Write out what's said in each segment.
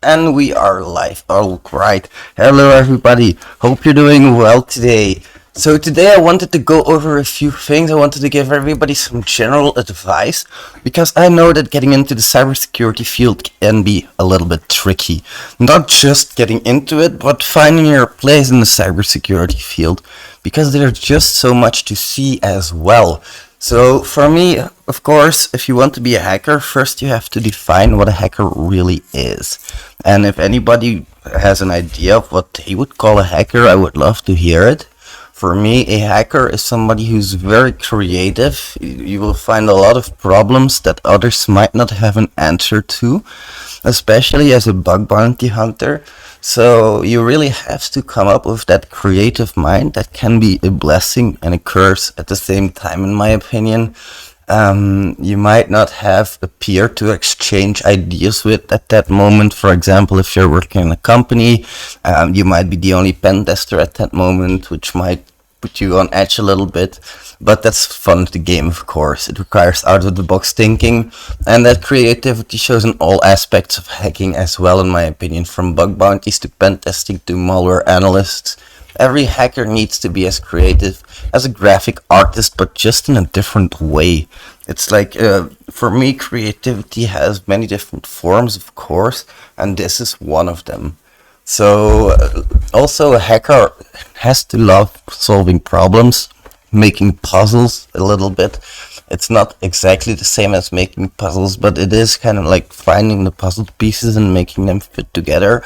And we are live. All right. Hello, everybody. Hope you're doing well today. So, today I wanted to go over a few things. I wanted to give everybody some general advice because I know that getting into the cybersecurity field can be a little bit tricky. Not just getting into it, but finding your place in the cybersecurity field because there's just so much to see as well. So for me, of course, if you want to be a hacker, first you have to define what a hacker really is. And if anybody has an idea of what they would call a hacker, I would love to hear it. For me, a hacker is somebody who's very creative. You will find a lot of problems that others might not have an answer to, especially as a bug bounty hunter. So you really have to come up with that creative mind that can be a blessing and a curse at the same time, in my opinion. You might not have a peer to exchange ideas with at that moment. For example, if you're working in a company, you might be the only pen tester at that moment, which might put you on edge a little bit. But that's fun of the game, of course. It requires out of the box thinking, and that creativity shows in all aspects of hacking as well, in my opinion, from bug bounties to pen testing to malware analysts. Every hacker needs to be as creative as a graphic artist, but just in a different way. It's like, for me, creativity has many different forms, of course, and this is one of them. So, also, a hacker has to love solving problems, making puzzles a little bit. It's not exactly the same as making puzzles, but it is kind of like finding the puzzle pieces and making them fit together.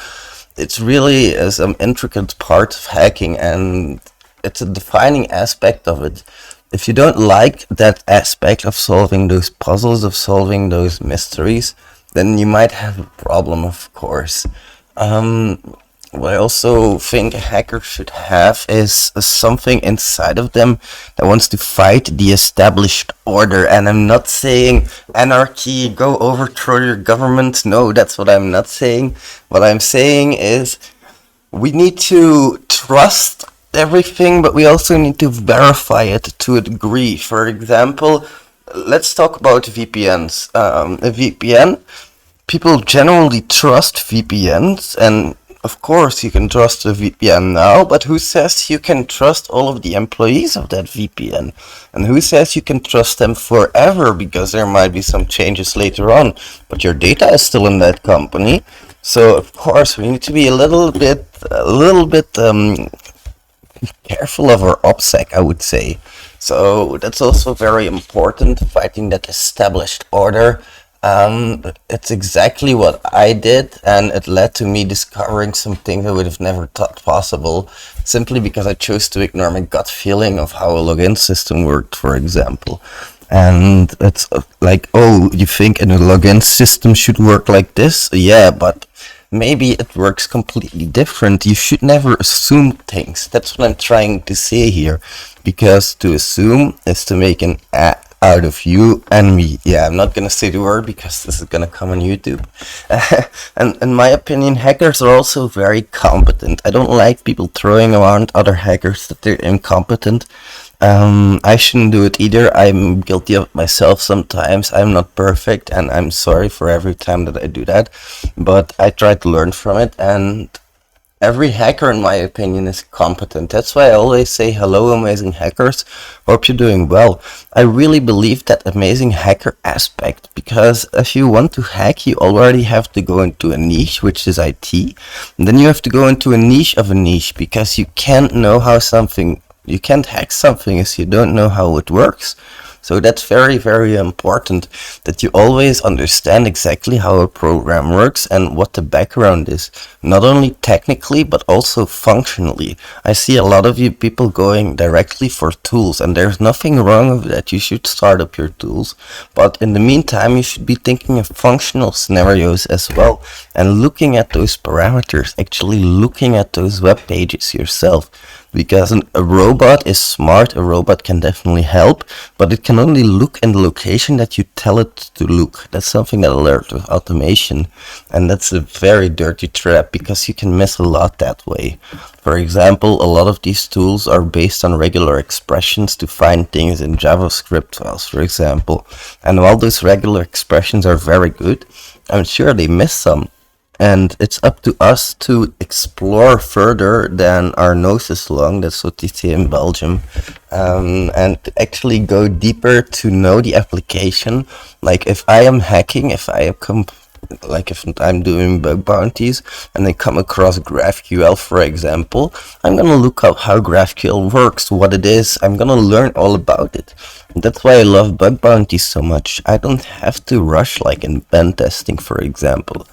It's really some intricate part of hacking, and it's a defining aspect of it. If you don't like that aspect of solving those puzzles, of solving those mysteries, then you might have a problem, of course. What I also think a hacker should have is something inside of them that wants to fight the established order. And I'm not saying anarchy, go overthrow your government. No, that's what I'm not saying. What I'm saying is we need to trust everything, but we also need to verify it to a degree. For example, let's talk about VPNs. A VPN, people generally trust VPNs, and of course you can trust a VPN now, but who says you can trust all of the employees of that VPN? And who says you can trust them forever, because there might be some changes later on, but your data is still in that company. So of course we need to be a little bit careful of our OPSEC, I would say. So that's also very important, fighting that established order. It's exactly what I did, and it led to me discovering some things I would have never thought possible, simply because I chose to ignore my gut feeling of how a login system worked, for example. And it's like, oh, you think a login system should work like this? Yeah, but maybe it works completely different. You should never assume things. That's what I'm trying to say here, because to assume is to make an out of you and me. Yeah, I'm not gonna say the word because this is gonna come on YouTube. And in my opinion, hackers are also very competent. I don't like people throwing around other hackers that they're incompetent. I shouldn't do it either. I'm guilty of it myself sometimes. I'm not perfect, and I'm sorry for every time that I do that, but I try to learn from it, and every hacker, in my opinion, is competent. That's why I always say, hello, amazing hackers. Hope you're doing well. I really believe that amazing hacker aspect, because if you want to hack, you already have to go into a niche, which is IT. And then you have to go into a niche of a niche, because you can't hack something if you don't know how it works. So that's very, very important, that you always understand exactly how a program works and what the background is, not only technically but also functionally. I see a lot of you people going directly for tools, and there's nothing wrong with that. You should start up your tools, but in the meantime you should be thinking of functional scenarios as well, and looking at those parameters, actually looking at those web pages yourself. Because a robot is smart, a robot can definitely help, but it can only look in the location that you tell it to look. That's something that I learned with automation, and that's a very dirty trap, because you can miss a lot that way. For example, a lot of these tools are based on regular expressions to find things in JavaScript files, for example. And while those regular expressions are very good, I'm sure they miss some. and it's up to us to explore further than our nose is long. That's what they say in Belgium, and to actually go deeper to know the application. Like if I am hacking, if I come, like if I'm doing bug bounties and I come across GraphQL, for example, I'm gonna look up how GraphQL works, what it is. I'm gonna learn all about it. That's why I love bug bounties so much. I don't have to rush like in pen testing, for example.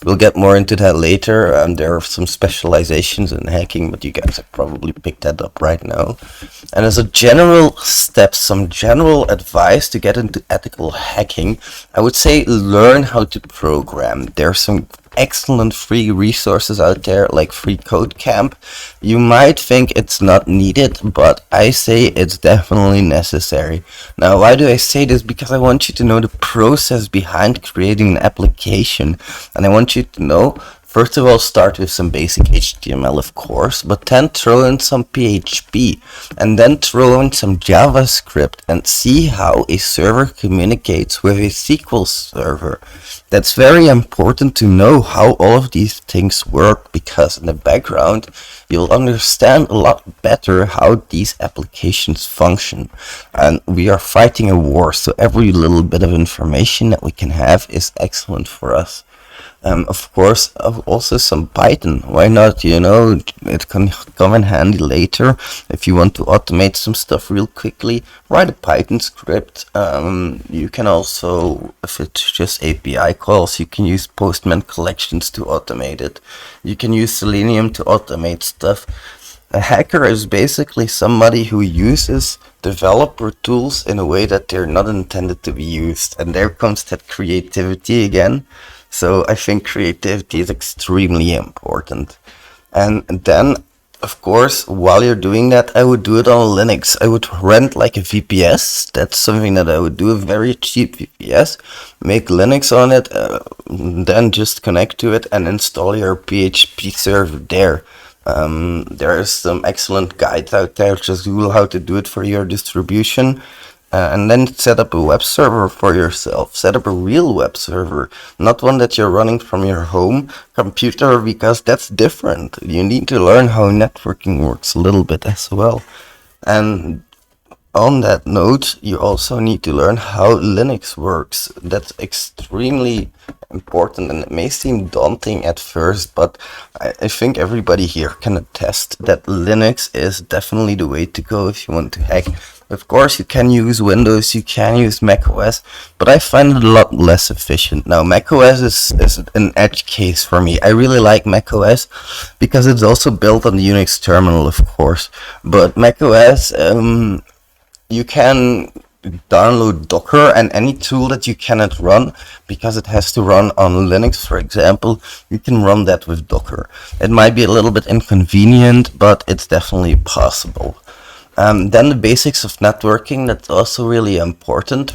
We'll get more into that later. There are some specializations in hacking, but you guys have probably picked that up right now. And as a general step, some general advice to get into ethical hacking, I would say learn how to program. There's some excellent free resources out there like Free Code Camp. You might think it's not needed, but I say it's definitely necessary. Now, why do I say this? Because I want you to know the process behind creating an application, and I want you to know, first of all, start with some basic HTML, of course, but then throw in some PHP, and then throw in some JavaScript and see how a server communicates with a SQL server. That's very important to know how all of these things work, because in the background you'll understand a lot better how these applications function. And we are fighting a war, so every little bit of information that we can have is excellent for us. Of course, also some Python. Why not? You know, it can come in handy later if you want to automate some stuff real quickly. Write a Python script. You can also, if it's just API calls, you can use Postman collections to automate it. You can use Selenium to automate stuff. A hacker is basically somebody who uses developer tools in a way that they're not intended to be used. And there comes that creativity again. So I think creativity is extremely important. And then, of course, while you're doing that, I would do it on Linux. I would rent like a VPS. That's something that I would do, a very cheap VPS. Make Linux on it, then just connect to it and install your PHP server there. There is some excellent guides out there. Just Google how to do it for your distribution. And then set up a web server for yourself. Set up a real web server, not one that you're running from your home computer, because that's different. You need to learn how networking works a little bit as well. And on that note, you also need to learn how Linux works. That's extremely important, and it may seem daunting at first, but I think everybody here can attest that Linux is definitely the way to go if you want to hack. Of course, you can use Windows, you can use macOS, but I find it a lot less efficient. Now, macOS is an edge case for me. I really like macOS because it's also built on the Unix terminal, of course. But macOS, you can download Docker, and any tool that you cannot run because it has to run on Linux, for example, you can run that with Docker. It might be a little bit inconvenient, but it's definitely possible. Then the basics of networking, that's also really important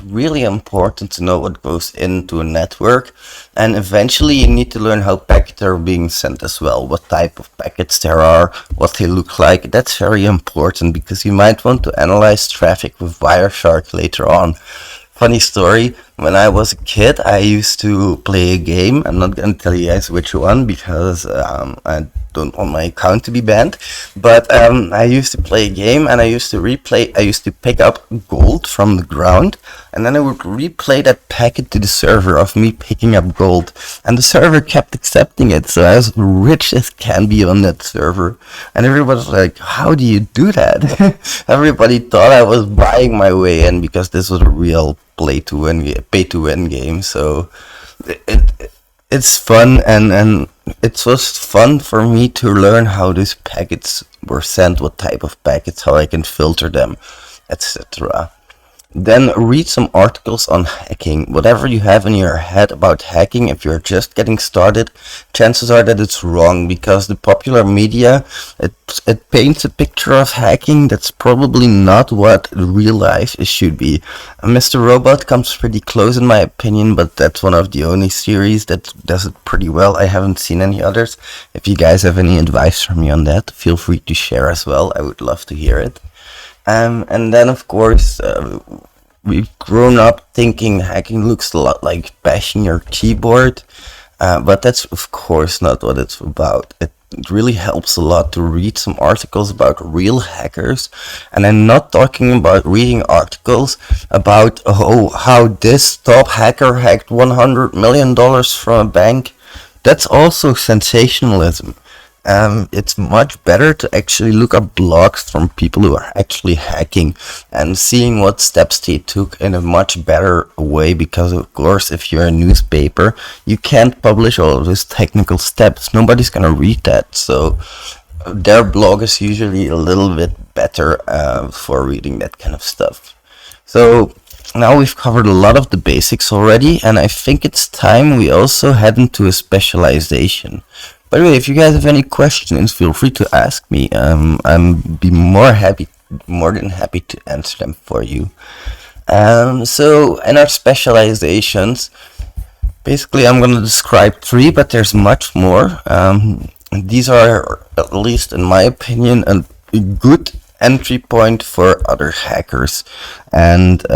to know what goes into a network. And eventually you need to learn how packets are being sent as well, what type of packets there are, what they look like. That's very important because you might want to analyze traffic with Wireshark later on. Funny story, when I was a kid, I used to play a game. I'm not going to tell you guys which one because I don't want my account to be banned. But I used to play a game and I used to pick up gold from the ground, and then I would replay that packet to the server of me picking up gold. And the server kept accepting it, so I was rich as can be on that server. And everybody was like, how do you do that? Everybody thought I was buying my way in because this was a real pay to win game. So it's fun, and it was fun for me to learn how these packets were sent, what type of packets, how I can filter them, etc. Then read some articles on hacking. Whatever you have in your head about hacking, if you're just getting started, chances are that it's wrong, because the popular media, it paints a picture of hacking that's probably not what real life should be. Mr. Robot comes pretty close in my opinion, but that's one of the only series that does it pretty well. I haven't seen any others. If you guys have any advice for me on that, feel free to share as well. I would love to hear it. And then, of course, we've grown up thinking hacking looks a lot like bashing your keyboard. But that's of course not what it's about. It really helps a lot to read some articles about real hackers, and I'm not talking about reading articles about how this top hacker hacked $100 million from a bank. That's also sensationalism. It's much better to actually look up blogs from people who are actually hacking and seeing what steps they took in a much better way, because of course if you're a newspaper you can't publish all of those technical steps. Nobody's gonna read that, so their blog is usually a little bit better for reading that kind of stuff. So now we've covered a lot of the basics already, and I think it's time we also head into a specialization. By the way, if you guys have any questions, feel free to ask me. I'm be more than happy to answer them for you. So in our specializations, basically I'm going to describe three, but there's much more. These are, at least in my opinion, a good entry point for other hackers, and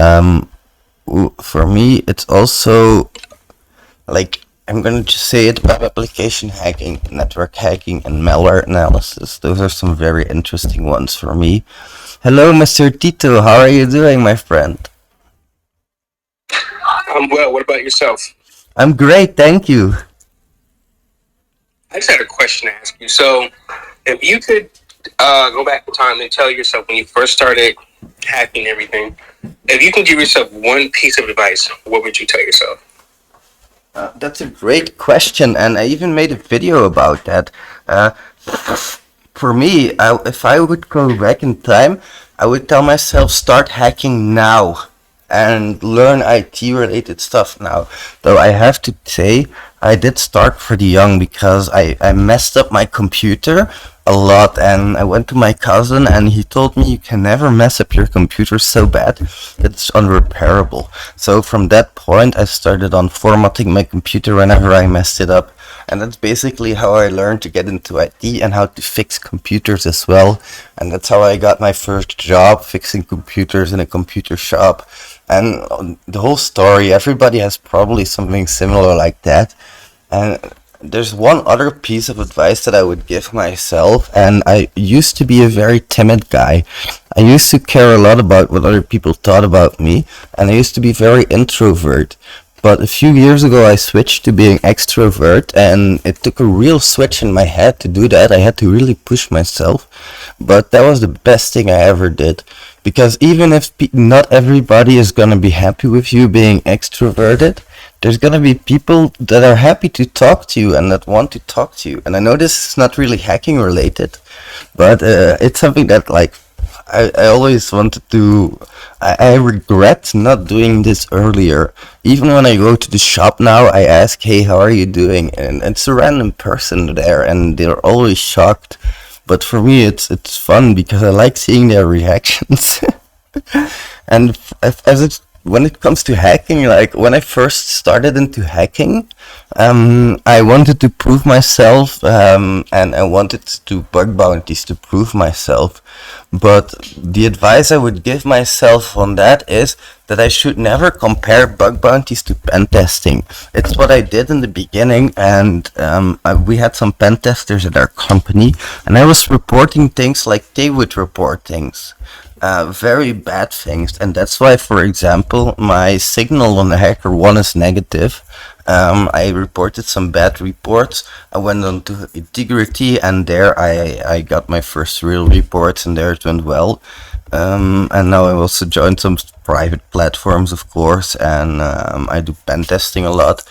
for me it's also like, I'm going to just say it: web application hacking, network hacking, and malware analysis. Those are some very interesting ones for me. Hello, Mr. Tito. How are you doing, my friend? I'm well. What about yourself? I'm great, thank you. I just had a question to ask you. So, if you could go back in time and tell yourself when you first started hacking everything, if you can give yourself one piece of advice, what would you tell yourself? That's a great question, and I even made a video about that. Uh, for me, if I would go back in time, I would tell myself start hacking now and learn IT related stuff now. Though I have to say, I did start pretty young because I messed up my computer a lot, and I went to my cousin and he told me you can never mess up your computer so bad it's unrepairable. So from that point I started on formatting my computer whenever I messed it up, and that's basically how I learned to get into IT and how to fix computers as well. And that's how I got my first job, fixing computers in a computer shop. And the whole story, everybody has probably something similar like that. And there's one other piece of advice that I would give myself, and I used to be a very timid guy. I used to care a lot about what other people thought about me, and I used to be very introvert. But a few years ago I switched to being extrovert, and it took a real switch in my head to do that. I had to really push myself, but that was the best thing I ever did. Because even if not everybody is gonna be happy with you being extroverted, there's gonna be people that are happy to talk to you and that want to talk to you. And I know this is not really hacking related, but it's something that, like, I always wanted to. I regret not doing this earlier. Even when I go to the shop now, I ask, "Hey, how are you doing?" And it's a random person there, and they're always shocked. But for me, it's fun because I like seeing their reactions. And as it when it comes to hacking, like when I first started into hacking, I wanted to prove myself, and I wanted to do bug bounties to prove myself. But the advice I would give myself on that is that I should never compare bug bounties to pen testing. It's what I did in the beginning, and we had some pen testers at our company, and I was reporting things like they would report things. Very bad things, and that's why, for example, my signal on the HackerOne is negative. I reported some bad reports. I went on to Integrity, and there I got my first real reports, and there it went well. And now I also joined some private platforms, of course, and I do pen testing a lot.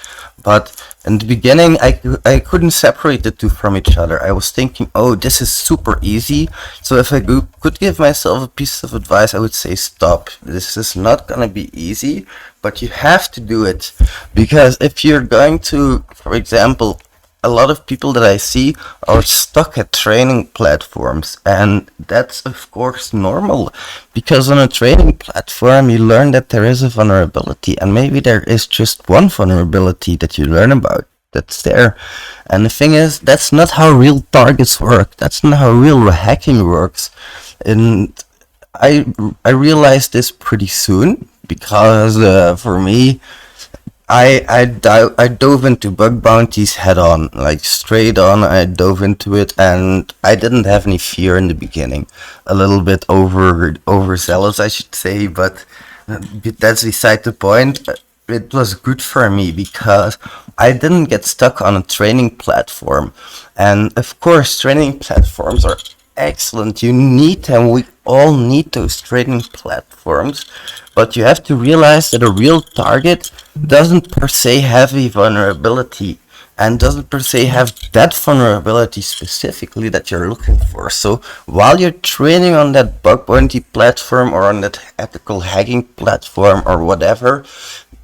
But in the beginning, I couldn't separate the two from each other. I was thinking, oh, this is super easy. So if I could give myself a piece of advice, I would say stop. This is not gonna be easy, but you have to do it. Because if you're going to, for example, a lot of people that I see are stuck at training platforms, and that's of course normal, because on a training platform you learn that there is a vulnerability, and maybe there is just one vulnerability that you learn about that's there. And the thing is, that's not how real targets work. That's not how real hacking works. And I realized this pretty soon, because for me, I dove into bug bounties head on, like straight on. I dove into it, and I didn't have any fear in the beginning. A little bit overzealous, I should say, but that's beside the point. It was good for me because I didn't get stuck on a training platform, and of course, training platforms are excellent. You need them. We all need those training platforms, but you have to realize that a real target doesn't per se have a vulnerability and doesn't per se have that vulnerability specifically that you're looking for. So while you're training on that bug bounty platform or on that ethical hacking platform or whatever,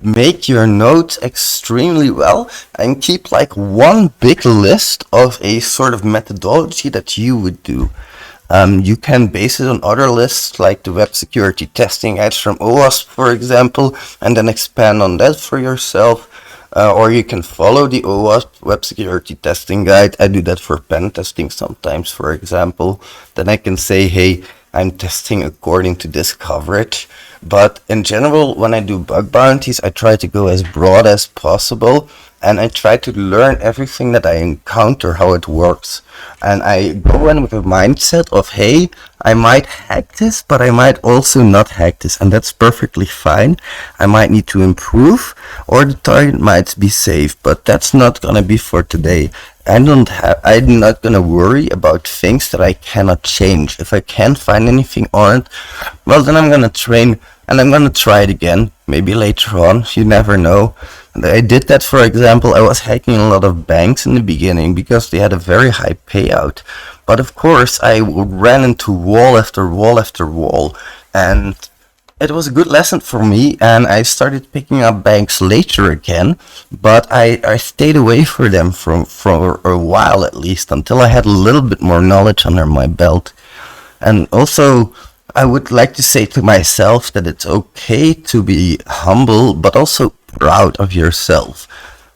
make your notes extremely well and keep like one big list of a sort of methodology that you would do. You can base it on other lists like the web security testing guides from OWASP, for example, and then expand on that for yourself. Or you can follow the OWASP web security testing guide. I do that for pen testing sometimes, for example. Then I can say, hey, I'm testing according to this coverage. But in general, when I do bug bounties, I try to go as broad as possible and I try to learn everything that I encounter, how it works. And I go in with a mindset of, hey, I might hack this, but I might also not hack this, and that's perfectly fine. I might need to improve, or the target might be safe, but that's not gonna be for today. I'm not gonna worry about things that I cannot change. If I can't find anything on it, well, then I'm gonna train and I'm gonna try it again, maybe later on, you never know. And I did that, for example, I was hacking a lot of banks in the beginning because they had a very high payout. But of course, I ran into wall after wall after wall, and it was a good lesson for me, and I started picking up banks later again, but I stayed away for them for a while at least, until I had a little bit more knowledge under my belt. And also, I would like to say to myself that it's okay to be humble, but also proud of yourself.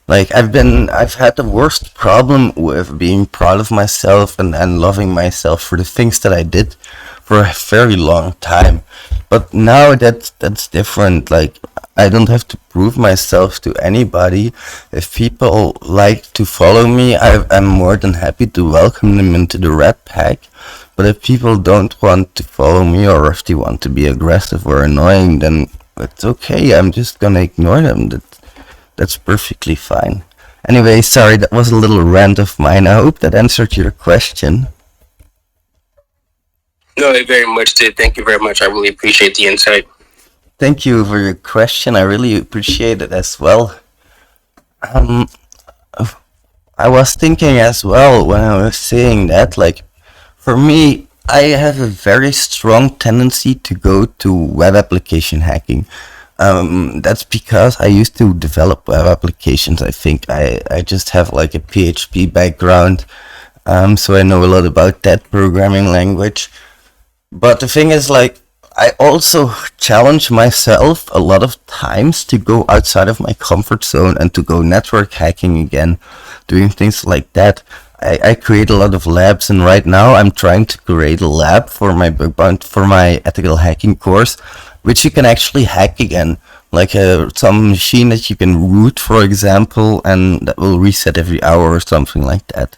Like I've had the worst problem with being proud of myself and loving myself for the things that I did for a very long time. But now that's different. Like I don't have to prove myself to anybody. If people like to follow me, I'm more than happy to welcome them into the Red Pack. But if people don't want to follow me or if they want to be aggressive or annoying, then it's okay. I'm just gonna ignore them. That's perfectly fine. Anyway, sorry, that was a little rant of mine. I hope that answered your question. No, it very much did. Thank you very much. I really appreciate the insight. Thank you for your question. I really appreciate it as well. Um, I was thinking as well when I was saying that, like, for me, I have a very strong tendency to go to web application hacking. That's because I used to develop web applications. I think I just have like a PHP background, so I know a lot about that programming language. But the thing is, like, I also challenge myself a lot of times to go outside of my comfort zone and to go network hacking again, doing things like that. I create a lot of labs, and right now I'm trying to create a lab for my for my ethical hacking course, which you can actually hack again, like some machine that you can root, for example, and that will reset every hour or something like that.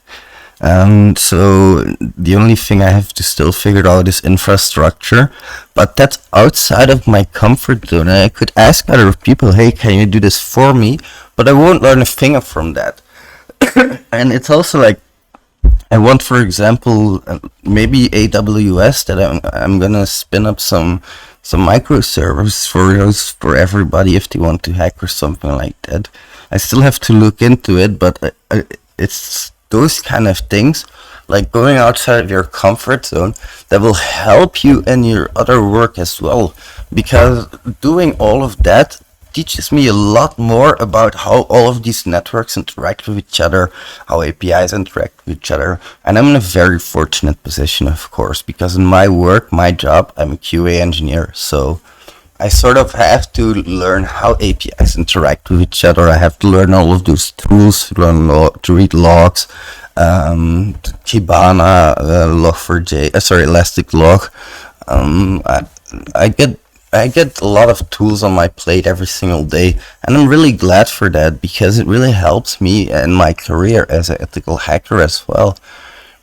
So the only thing I have to still figure out is infrastructure, but that's outside of my comfort zone. And I could ask other people, hey, can you do this for me? But I won't learn a thing from that. And it's also like, I want, for example, maybe AWS that I'm gonna spin up some microservice for those for everybody if they want to hack or something like that. I still have to look into it, but it's those kind of things, like going outside of your comfort zone, that will help you in your other work as well. Because doing all of that teaches me a lot more about how all of these networks interact with each other, how APIs interact with each other. And I'm in a very fortunate position, of course, because in my work, my job, I'm a QA engineer. So I sort of have to learn how APIs interact with each other. I have to learn all of those tools to learn to read logs, Kibana, Log4j, sorry, Elastic Log. I get I get a lot of tools on my plate every single day, and I'm really glad for that because it really helps me in my career as an ethical hacker as well.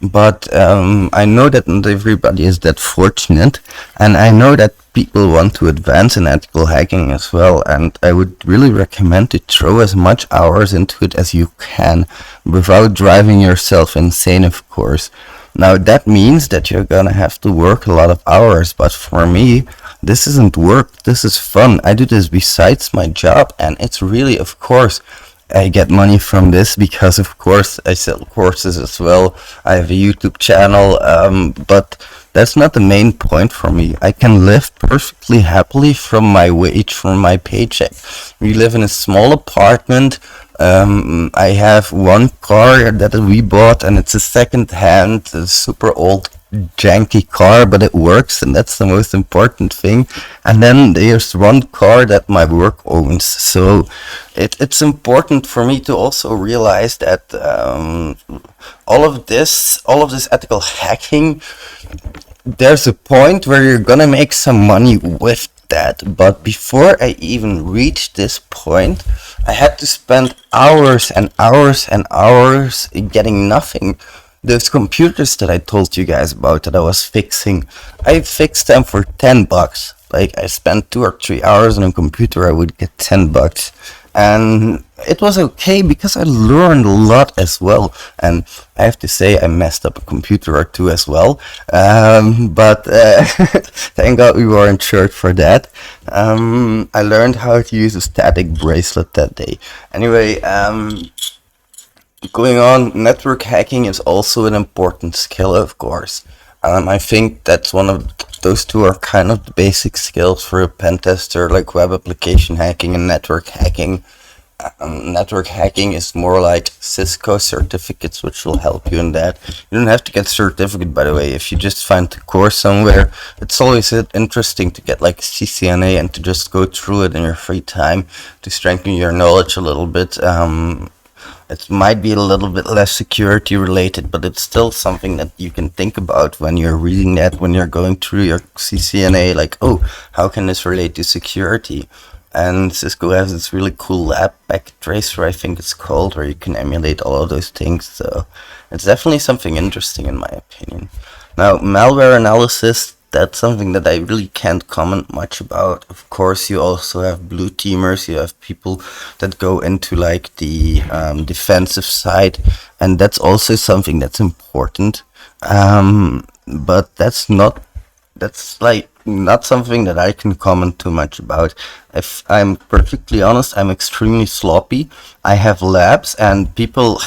But I know that not everybody is that fortunate, and I know that people want to advance in ethical hacking as well. And I would really recommend to throw as much hours into it as you can, without driving yourself insane, of course. Now that means that you're gonna have to work a lot of hours, but for me, this isn't work. This is fun. I do this besides my job, and it's really, of course, I get money from this because, of course, I sell courses as well. I have a YouTube channel, but that's not the main point for me. I can live perfectly happily from my wage, from my paycheck. We live in a small apartment. I have one car that we bought, and it's a second-hand, super old, janky car, but it works, and that's the most important thing. And then there's one car that my work owns. So it's important for me to also realize that all of this ethical hacking, there's a point where you're gonna make some money with that, but before I even reached this point, I had to spend hours and hours and hours getting nothing. Those computers that I told you guys about that I was fixing, I fixed them for $10. Like, I spent 2 or 3 hours on a computer, I would get $10. And it was okay because I learned a lot as well. And I have to say, I messed up a computer or two as well. But thank God we were in church for that. I learned how to use a static bracelet that day. Anyway, going on, network hacking is also an important skill, of course. I think that's one of those two are kind of the basic skills for a pen tester, like web application hacking and network hacking. Network hacking is more like Cisco certificates, which will help you in that. You don't have to get certificate, by the way. If you just find the course somewhere, it's always interesting to get like a CCNA and to just go through it in your free time to strengthen your knowledge a little bit. It might be a little bit less security related, but it's still something that you can think about when you're reading that, when you're going through your CCNA, like, oh, how can this relate to security? And Cisco has this really cool lab, Backtracer, I think it's called, where you can emulate all of those things. So it's definitely something interesting in my opinion. Now, malware analysis, that's something that I really can't comment much about. Of course, you also have blue teamers, you have people that go into like the defensive side, and that's also something that's important. But that's like not something that I can comment too much about. If I'm perfectly honest, I'm extremely sloppy. I have labs and people,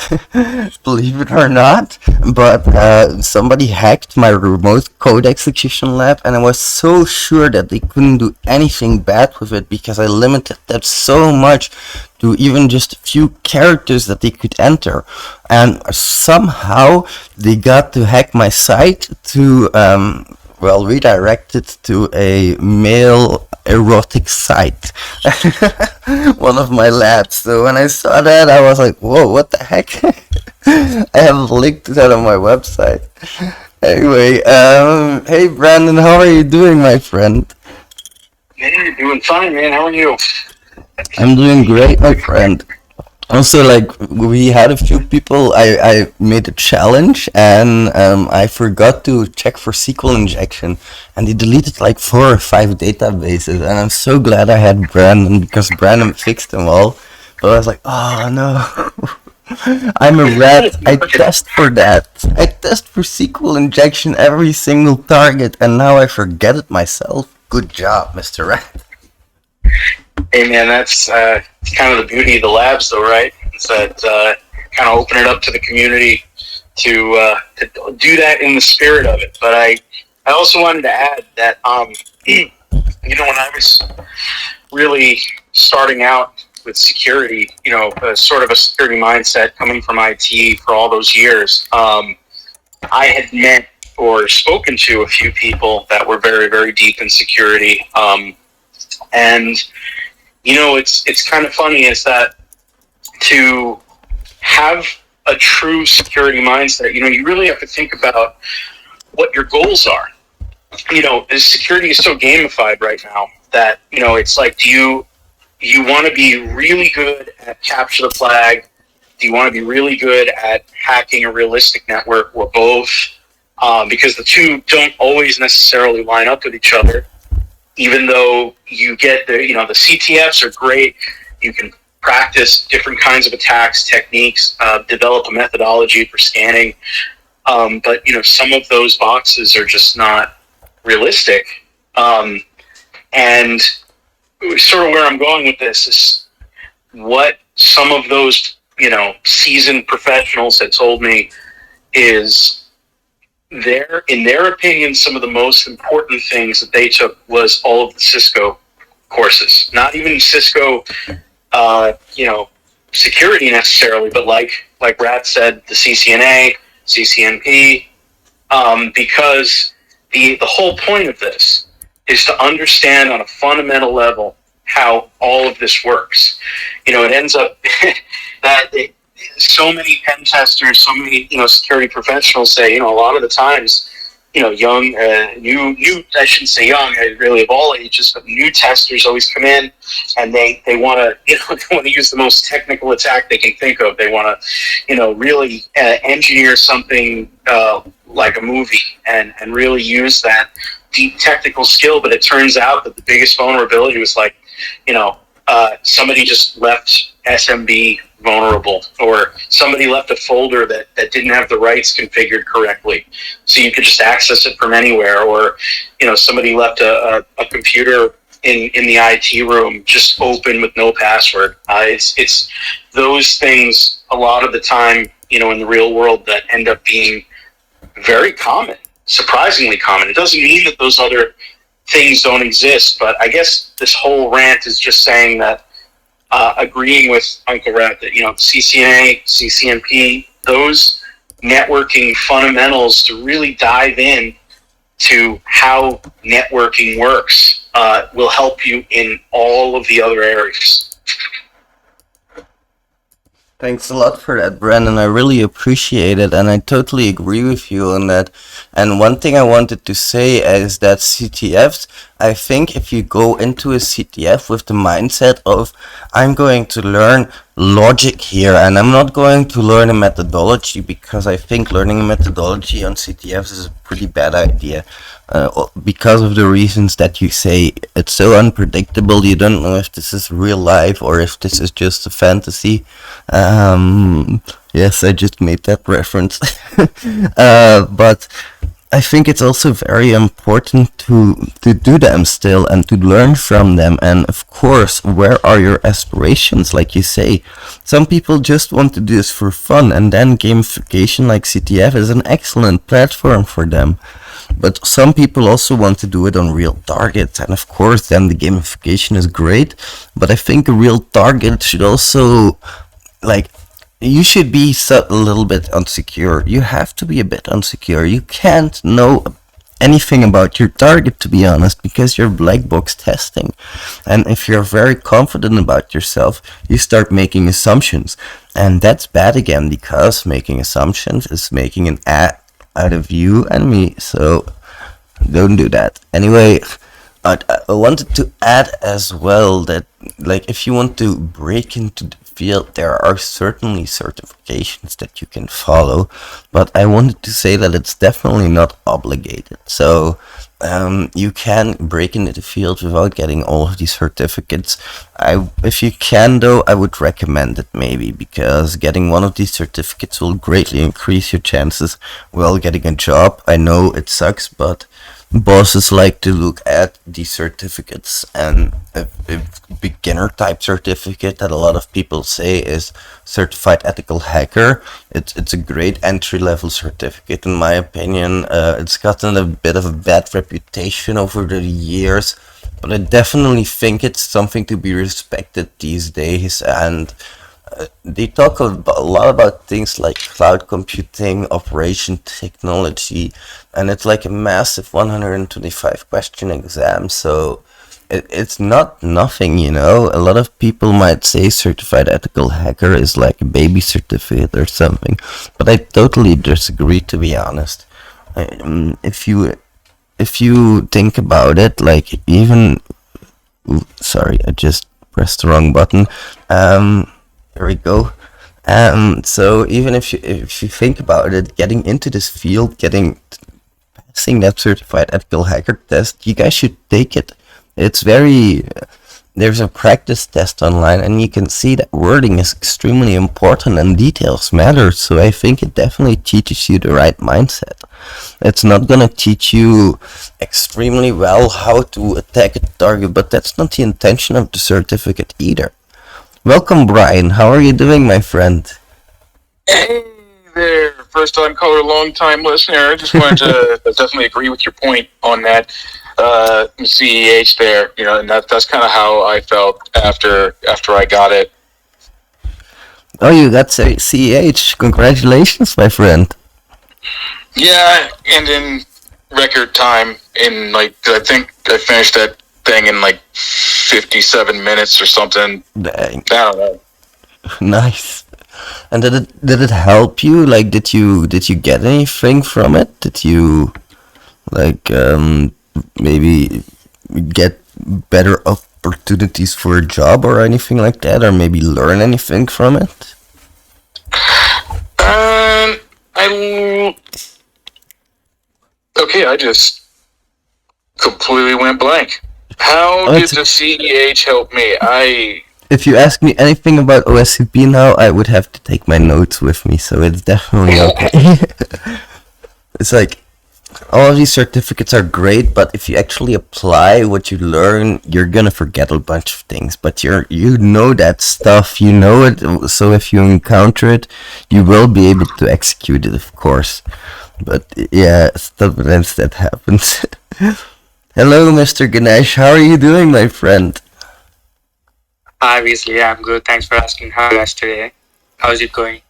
believe it or not, but somebody hacked my remote code execution lab, and I was so sure that they couldn't do anything bad with it because I limited that so much to even just a few characters that they could enter. And somehow they got to hack my site to redirect it to a male erotic site. One of my labs. So when I saw that, I was like, whoa, what the heck? I have linked that on my website. Anyway, hey Brandon, how are you doing, my friend? Man, you're doing fine, man. How are you? I'm doing great, my friend. Also, like, we had a few people, I made a challenge, and I forgot to check for SQL injection, and they deleted like 4 or 5 databases, and I'm so glad I had Brandon, because Brandon fixed them all. But I was like, oh no, I'm a rat, I test for that. I test for SQL injection every single target, and now I forget it myself. Good job, Mr. Rat. Hey, man, that's kind of the beauty of the labs, though, right? It's that kind of open it up to the community to do that in the spirit of it. But I also wanted to add that, when I was really starting out with security, sort of a security mindset coming from IT for all those years, I had met or spoken to a few people that were very, very deep in security. And it's kind of funny is that to have a true security mindset, you really have to think about what your goals are. As security is so gamified right now, that, it's like, do you want to be really good at capture the flag? Do you want to be really good at hacking a realistic network, or both? Because the two don't always necessarily line up with each other. Even though you get the CTFs are great. You can practice different kinds of attacks, techniques, develop a methodology for scanning. But some of those boxes are just not realistic. And sort of where I'm going with this is what some of those seasoned professionals had told me is in their opinion, some of the most important things that they took was all of the Cisco courses. Not even Cisco, security necessarily, but like Rat said, the CCNA, CCNP, because the whole point of this is to understand on a fundamental level how all of this works. It ends up that so many pen testers, so many security professionals say, a lot of the times, young, new, I shouldn't say young, really of all ages, but new testers always come in and they want to, they want to use the most technical attack they can think of. They want to, really engineer something like a movie and really use that deep technical skill. But it turns out that the biggest vulnerability was like, somebody just left SMB vulnerable, or somebody left a folder that didn't have the rights configured correctly, so you could just access it from anywhere, or somebody left a computer in the IT room just open with no password. It's those things a lot of the time, in the real world, that end up being very common, surprisingly common. It doesn't mean that those other things don't exist, but I guess this whole rant is just saying that, agreeing with Uncle Rat that, CCNA, CCNP, those networking fundamentals to really dive in to how networking works will help you in all of the other areas. Thanks a lot for that, Brandon. I really appreciate it, and I totally agree with you on that. And one thing I wanted to say is that CTFs, I think if you go into a CTF with the mindset of, I'm going to learn logic here, and I'm not going to learn a methodology, because I think learning a methodology on CTFs is a pretty bad idea. Because of the reasons that you say. It's so unpredictable, you don't know if this is real life or if this is just a fantasy. Yes, I just made that reference. But I think it's also very important to do them still and to learn from them. And of course, where are your aspirations? Like you say, some people just want to do this for fun, and then gamification like CTF is an excellent platform for them. But some people also want to do it on real targets, and of course then the gamification is great, but I think a real target should also, like, you should be a little bit unsecure. You have to be a bit unsecure. You can't know anything about your target, to be honest, because you're black box testing. And if you're very confident about yourself, you start making assumptions, and that's bad again, because making assumptions is making an out of you and me, so don't do that. Anyway, I wanted to add as well that, like, if you want to break into the field, there are certainly certifications that you can follow, but I wanted to say that it's definitely not obligated. So you can break into the field without getting all of these certificates. If you can, though, I would recommend it maybe, because getting one of these certificates will greatly increase your chances while getting a job. I know it sucks, but bosses like to look at these certificates, and a beginner type certificate that a lot of people say is certified ethical hacker. It's a great entry level certificate in my opinion. It's gotten a bit of a bad reputation over the years, but I definitely think it's something to be respected these days. And they talk a lot about things like cloud computing, operation technology, and it's like a massive 125 question exam, so it's not nothing, you know. A lot of people might say certified ethical hacker is like a baby certificate or something, but I totally disagree, to be honest. If you think about it, like, even Ooh, sorry, I just pressed the wrong button. There we go. So even if you think about it, getting into this field, passing that certified ethical hacker test, you guys should take it. It's very there's a practice test online, and you can see that wording is extremely important and details matter. So I think it definitely teaches you the right mindset. It's not gonna teach you extremely well how to attack a target, but that's not the intention of the certificate either. Welcome, Brian. How are you doing, my friend? Hey there, first time caller, long time listener. I just wanted to definitely agree with your point on that CEH there. You know, and that's kind of how I felt after I got it. Oh, you got CH. Congratulations, my friend. Yeah, and in record time, in like I think I finished that thing in like 57 minutes or something. Dang. I don't know. Nice. And did it help you? Like, did you get anything from it? Did you like maybe get better opportunities for a job or anything like that, or maybe learn anything from it? I okay. I just completely went blank. How Oh, did the CEH help me? If you ask me anything about OSCP now, I would have to take my notes with me, so it's definitely okay. It's like, all of these certificates are great, but if you actually apply what you learn, you're gonna forget a bunch of things. But you know that stuff, you know it, so if you encounter it, you will be able to execute it, of course. But yeah, sometimes that happens. Hello, Mr. Ganesh, how are you doing, my friend? Obviously, I'm good. Thanks for asking. How are you guys today? How's it going?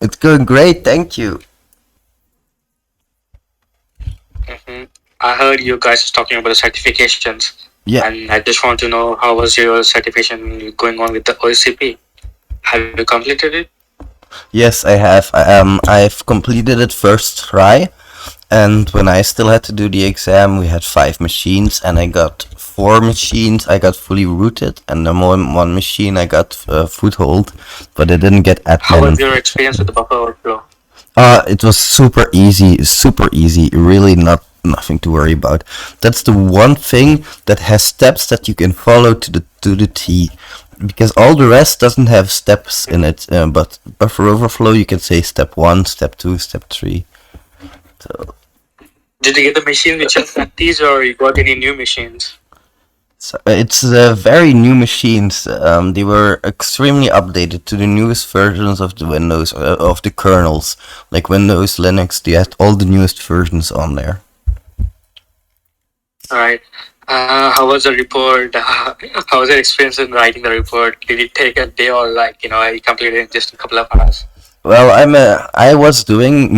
It's going great, thank you. I heard you guys talking about the certifications. Yeah. And I just want to know how was your certification going on with the OCP? Have you completed it? Yes, I have. I've completed it first try, and when I still had to do the exam, we had 5 machines, and I got 4 machines. I got fully rooted, and the one machine I got foothold, but I didn't get admin. How was your experience with the buffer overflow? It was super easy. Really nothing to worry about. That's the one thing that has steps that you can follow to the T. Because all the rest doesn't have steps in it, but buffer overflow you can say step 1, step 2, step 3. So Did you get the machine which has these, or you got any new machines? it's very new machines. They were extremely updated to the newest versions of the Windows, of the kernels. Like Windows, Linux, they had all the newest versions on there. Alright. How was the report? How was your experience in writing the report? Did it take a day, or you completed it in just a couple of hours? Well, I was doing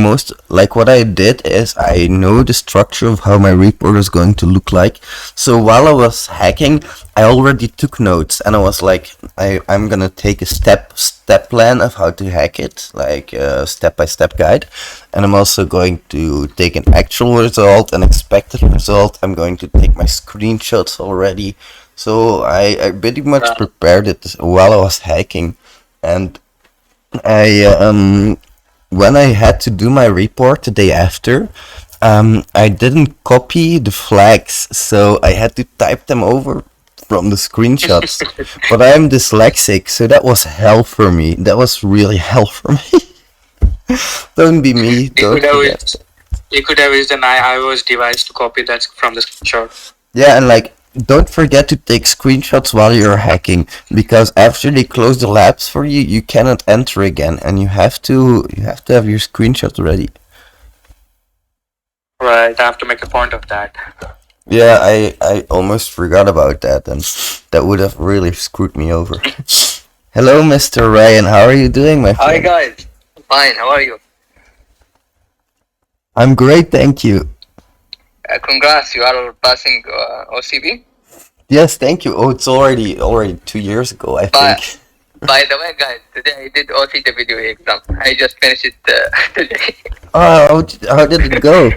like what I did is I know the structure of how my report is going to look like. So while I was hacking, I already took notes, and I was like, I'm gonna take a step plan of how to hack it, like a step-by-step guide. And I'm also going to take an actual result, an expected result. I'm going to take my screenshots already. So I pretty much prepared it while I was hacking. And when I had to do my report the day after, I didn't copy the flags, so I had to type them over from the screenshots. But I'm dyslexic, so that was hell for me. That was really hell for me. Don't be me. Don't forget. You could have used an iOS device to copy that from the screenshot. Yeah, and like, don't forget to take screenshots while you're hacking, because after they close the labs for you, you cannot enter again, and you have to have your screenshot ready. Right, I have to make a point of that. Yeah, I almost forgot about that, and that would have really screwed me over. Hello, Mr. Ryan. How are you doing, my friend? Hi guys. Fine. How are you? I'm great, thank you. Congrats. You are passing OCB. Yes, thank you. Oh, it's already 2 years ago, I think. By the way, guys, today I did OCW exam. I just finished it today. Oh, how did it go?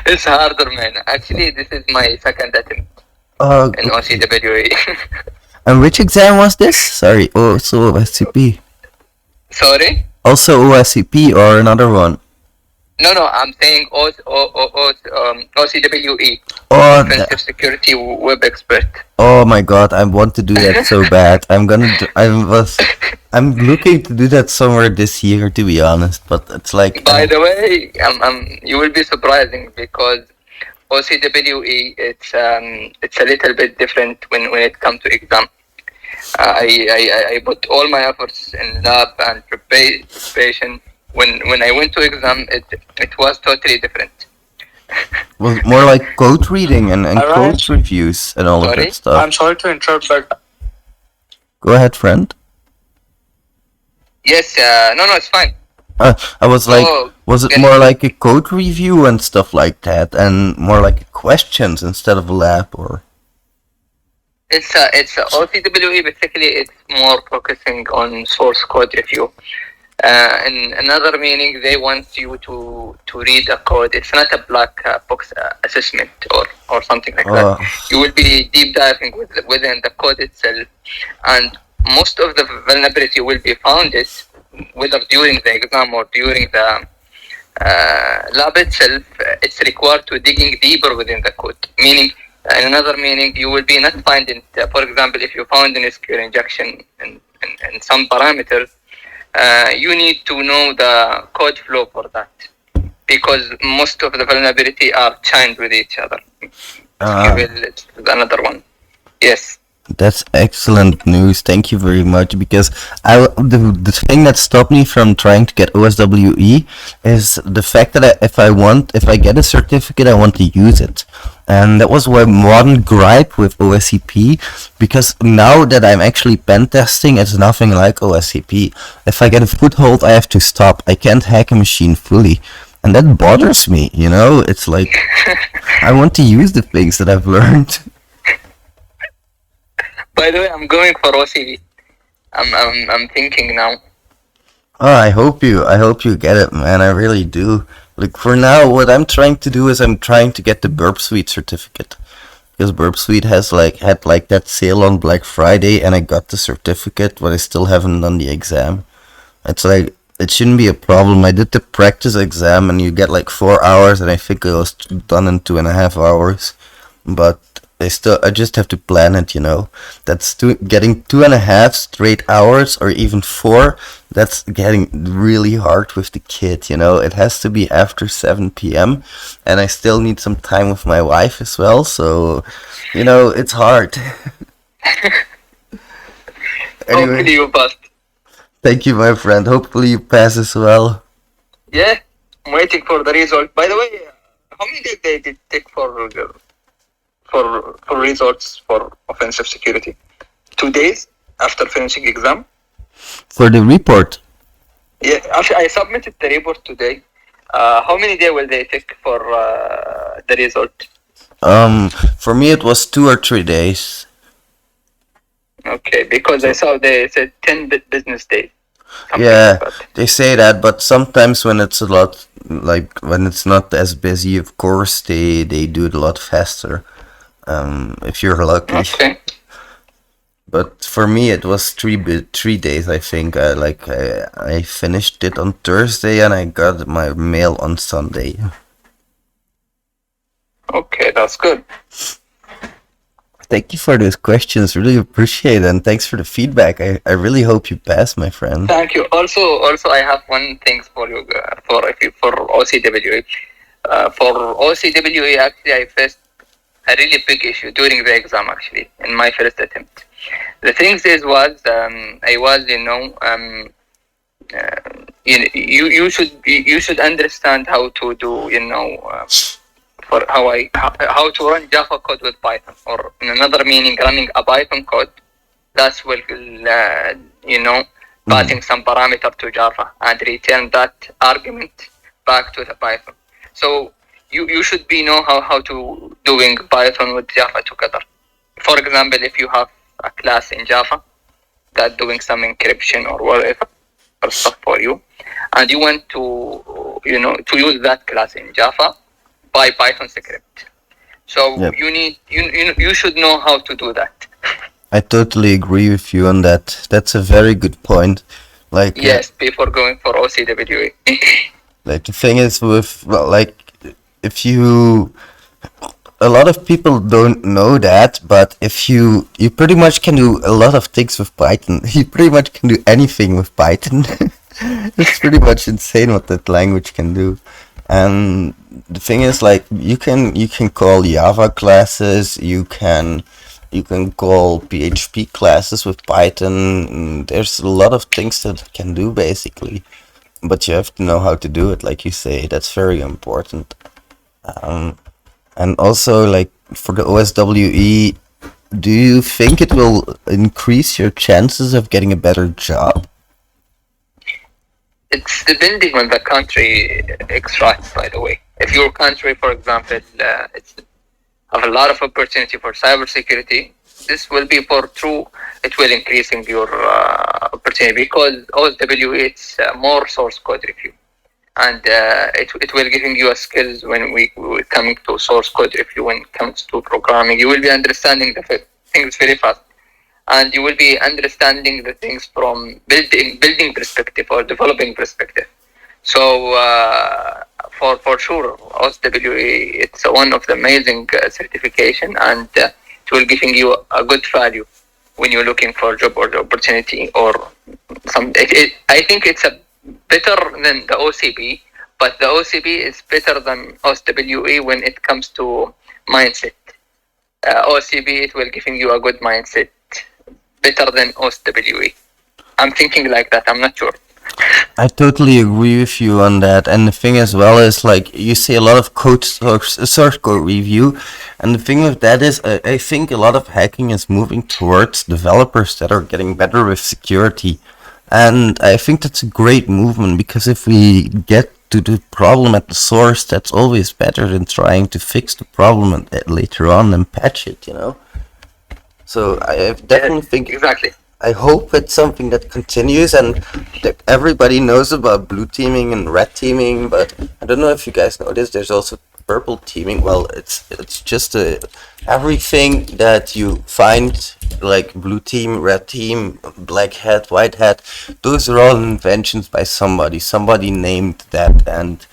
It's harder, man. Actually, this is my second attempt. in Okay. OCWE. And which exam was this? Sorry. Oh, so OSCP. Sorry? Also OSCP or another one? No, I'm saying OCWE, Oh, Offensive Security Web Expert. oh my God! I want to do that so bad. I'm looking to do that somewhere this year, to be honest. But it's like, By the way, you will be surprising because OCWE it's a little bit different when it comes to exam. I put all my efforts in lab and preparation. When I went to exam, it was totally different. was more like code reading and Alright. code reviews and all of that Sorry? stuff. I'm sorry to interrupt, but Go ahead, friend. Yes, no, it's fine. I was like, So, was it get more it. like a code review and stuff like that, and more like questions instead of a lab, or? It's OCWE basically. It's more focusing on source code review. In another meaning, they want you to read a code. It's not a black box assessment or something like that. You will be deep diving within the code itself, and most of the vulnerability will be found it whether during the exam or during the lab itself. It's required to digging deeper within the code. Meaning, in another meaning, you will be not finding. For example, if you found an SQL injection in some parameters. You need to know the code flow for that because most of the vulnerability are chained with each other. SQL is another one. Yes. That's excellent news. Thank you very much. Because the thing that stopped me from trying to get OSWE is the fact that if I get a certificate, I want to use it. And that was one gripe with OSCP, because now that I'm actually pen testing, it's nothing like OSCP. If I get a foothold, I have to stop. I can't hack a machine fully. And that bothers me, you know? It's like, I want to use the things that I've learned. By the way, I'm going for OCV. I'm thinking now. Oh, I hope you get it, man. I really do. Like, for now, what I'm trying to do is I'm trying to get the Burp Suite certificate. Because Burp Suite had that sale on Black Friday, and I got the certificate, but I still haven't done the exam. It's like, it shouldn't be a problem. I did the practice exam, and you get like 4 hours, and I think I was done in 2.5 hours. But I just have to plan it, you know. That's getting 2.5 straight hours, or even 4. That's getting really hard with the kid, you know. It has to be after 7 p.m. and I still need some time with my wife as well. So, you know, it's hard. Hopefully Anyway, you passed. thank you, my friend. Hopefully you pass as well. Yeah, I'm waiting for the result. By the way, how many days they did take for results for offensive security? 2 days after finishing exam. For the report, Yeah, actually, I submitted the report today. How many days will they take for the result? for me it was 2 or 3 days. Okay, because I saw they said 10 business days. something Yeah, like that. they say that, but sometimes when it's a lot, like when it's not as busy, of course they do it a lot faster. If you're lucky. Okay. But for me, it was 3 days. I think I finished it on Thursday and I got my mail on Sunday. Okay, that's good. Thank you for those questions. Really appreciate it, and thanks for the feedback. I really hope you pass, my friend. Thank you. Also, I have one thing for you for OCWE. For OCWE, actually, I faced a really big issue during the exam. Actually, in my first attempt, the thing was I was you should understand how to do for how to run Java code with Python, or in another meaning, running a Python code that will passing some parameter to Java and return that argument back to the Python. So you should know how to doing Python with Java together. For example, if you have a class in Java that doing some encryption or whatever stuff for you, and you want to use that class in Java by Python script. So Yep. you should know how to do that. I totally agree with you on that. That's a very good point. Like, Yes, before going for OCWA. like the thing is with, well, like, if you, a lot of people don't know that, but if you pretty much can do a lot of things with Python. You pretty much can do anything with Python. It's pretty much insane what that language can do. And the thing is, like, you can call Java classes, you can call PHP classes with Python. There's a lot of things that it can do basically, but you have to know how to do it, like you say. That's very important. Um, and also, like, for the OSWE, do you think it will increase your chances of getting a better job? It's depending on the country extract, by the way. If your country, for example, it's have a lot of opportunity for cybersecurity, this will be for true. It will increasing your opportunity because OSWE it's more source code review, and it will giving you a skills when we coming to source code review. When it comes to programming, you will be understanding the things very fast, and you will be understanding the things from building perspective or developing perspective. So for sure, OSWE it's one of the amazing certification, and it will giving you a good value when you're looking for job or the opportunity or some. I think it's a better than the OCB, but the OCB is better than OSWE when it comes to mindset. OCB it will giving you a good mindset, better than OSWE. I'm thinking like that. I'm not sure. I totally agree with you on that. And the thing as well is, like, you say a lot of source code review, and the thing with that is, I think a lot of hacking is moving towards developers that are getting better with security. And I think that's a great movement, because if we get to the problem at the source, that's always better than trying to fix the problem later on and patch it, you know? So I definitely think, Exactly. I hope it's something that continues, and that everybody knows about blue teaming and red teaming, but I don't know if you guys know this, there's also purple teaming. Well, it's just everything that you find, like blue team, red team, black hat, white hat, those are all inventions by somebody. Somebody named that. And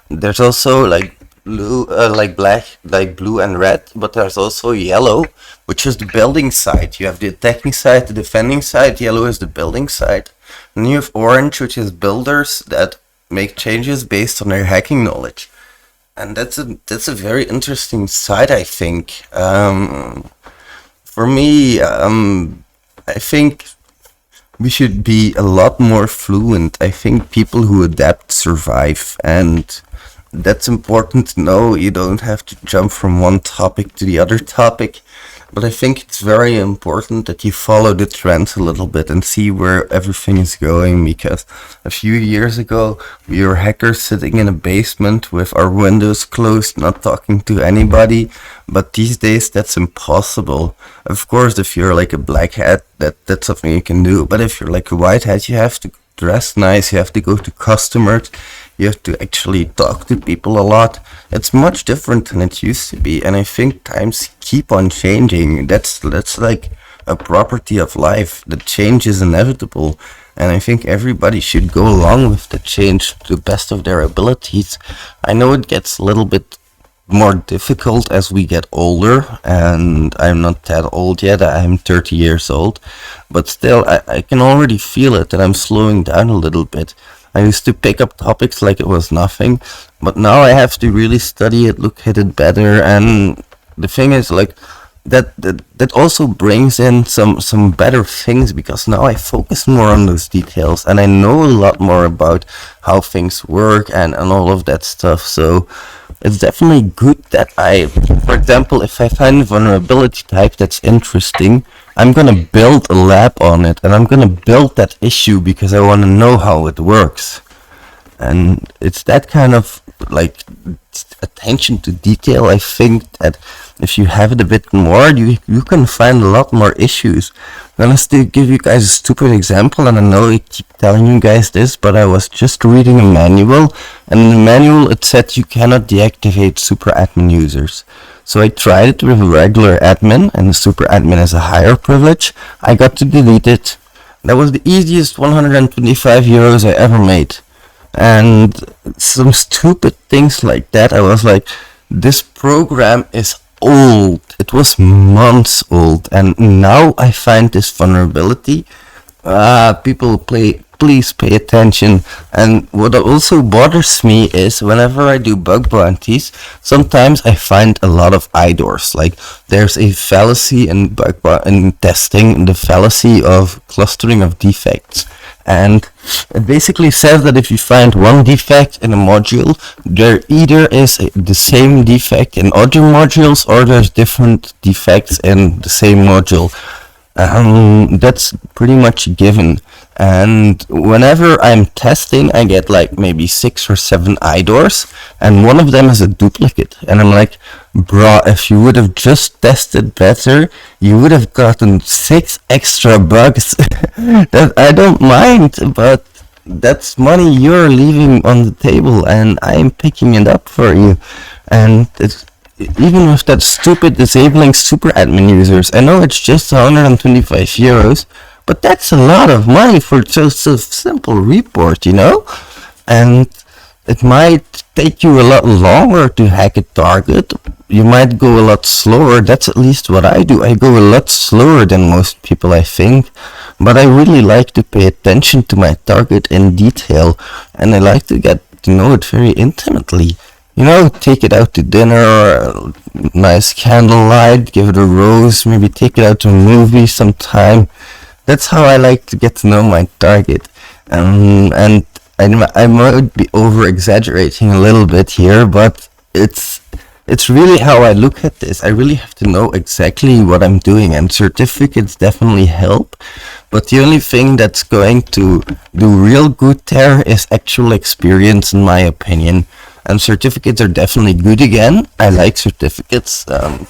there's also like blue, like black, like blue and red, but there's also yellow, which is the building side. You have the attacking side, the defending side. Yellow is the building side. And you have orange, which is builders that make changes based on their hacking knowledge. And that's a very interesting side, I think. For me, I think we should be a lot more fluent. I think people who adapt survive, and that's important to know. You don't have to jump from one topic to the other topic, but I think it's very important that you follow the trends a little bit and see where everything is going, because a few years ago we were hackers sitting in a basement with our windows closed, not talking to anybody, but these days that's impossible. Of course, if you're like a black hat, that's something you can do, but if you're like a white hat, you have to dress nice, you have to go to customers, you have to actually talk to people a lot. It's much different than it used to be, and I think times keep on changing. That's like a property of life. The change is inevitable, and I think everybody should go along with the change to the best of their abilities. I know it gets a little bit more difficult as we get older, and I'm not that old yet. I'm 30 years old, but still I can already feel it, that I'm slowing down a little bit. I used to pick up topics like it was nothing, but now I have to really study it, look at it better. And the thing is, like, that also brings in some better things, because now I focus more on those details, and I know a lot more about how things work and all of that stuff. So it's definitely good that for example, if I find a vulnerability type that's interesting, I'm gonna build a lab on it, and I'm gonna build that issue because I want to know how it works. And it's that kind of like attention to detail. I think that if you have it a bit more, you can find a lot more issues. Now, let's give you guys a stupid example, and I know I keep telling you guys this, but I was just reading a manual, and in the manual it said you cannot deactivate super admin users. So I tried it with a regular admin, and the super admin has a higher privilege. I got to delete it. That was the easiest 125 euros I ever made. And some stupid things like that. I was like, this program is old. It was months old, and now I find this vulnerability. People please pay attention. And what also bothers me is whenever I do bug bounties, sometimes I find a lot of IDORs. Like there's a fallacy in in testing, the fallacy of clustering of defects. And it basically says that if you find one defect in a module, there either is the same defect in other modules or there's different defects in the same module. That's pretty much given. And whenever I'm testing, I get like maybe 6 or 7 IDORs, and one of them is a duplicate. And I'm like, bruh, if you would have just tested better, you would have gotten 6 extra bugs. That I don't mind, but that's money you're leaving on the table, and I'm picking it up for you. And it's even with that stupid disabling super admin users, I know it's just 125 euros, but that's a lot of money for just a simple report, you know? And it might take you a lot longer to hack a target. You might go a lot slower. That's at least what I do. I go a lot slower than most people, I think. But I really like to pay attention to my target in detail, and I like to get to know it very intimately. You know, take it out to dinner, a nice candlelight, give it a rose, maybe take it out to a movie sometime. That's how I like to get to know my target. And I might be over exaggerating a little bit here, but it's really how I look at this. I really have to know exactly what I'm doing, and certificates definitely help. But the only thing that's going to do real good there is actual experience, in my opinion. And certificates are definitely good again. I like certificates.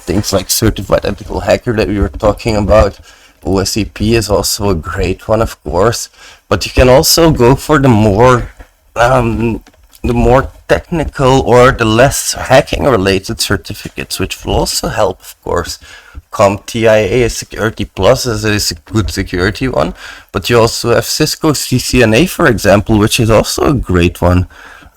Things like Certified Ethical Hacker that we were talking about. OSCP is also a great one, of course. But you can also go for the more technical or the less hacking related certificates, which will also help, of course. CompTIA Security Plus is a good security one, but you also have Cisco CCNA, for example, which is also a great one.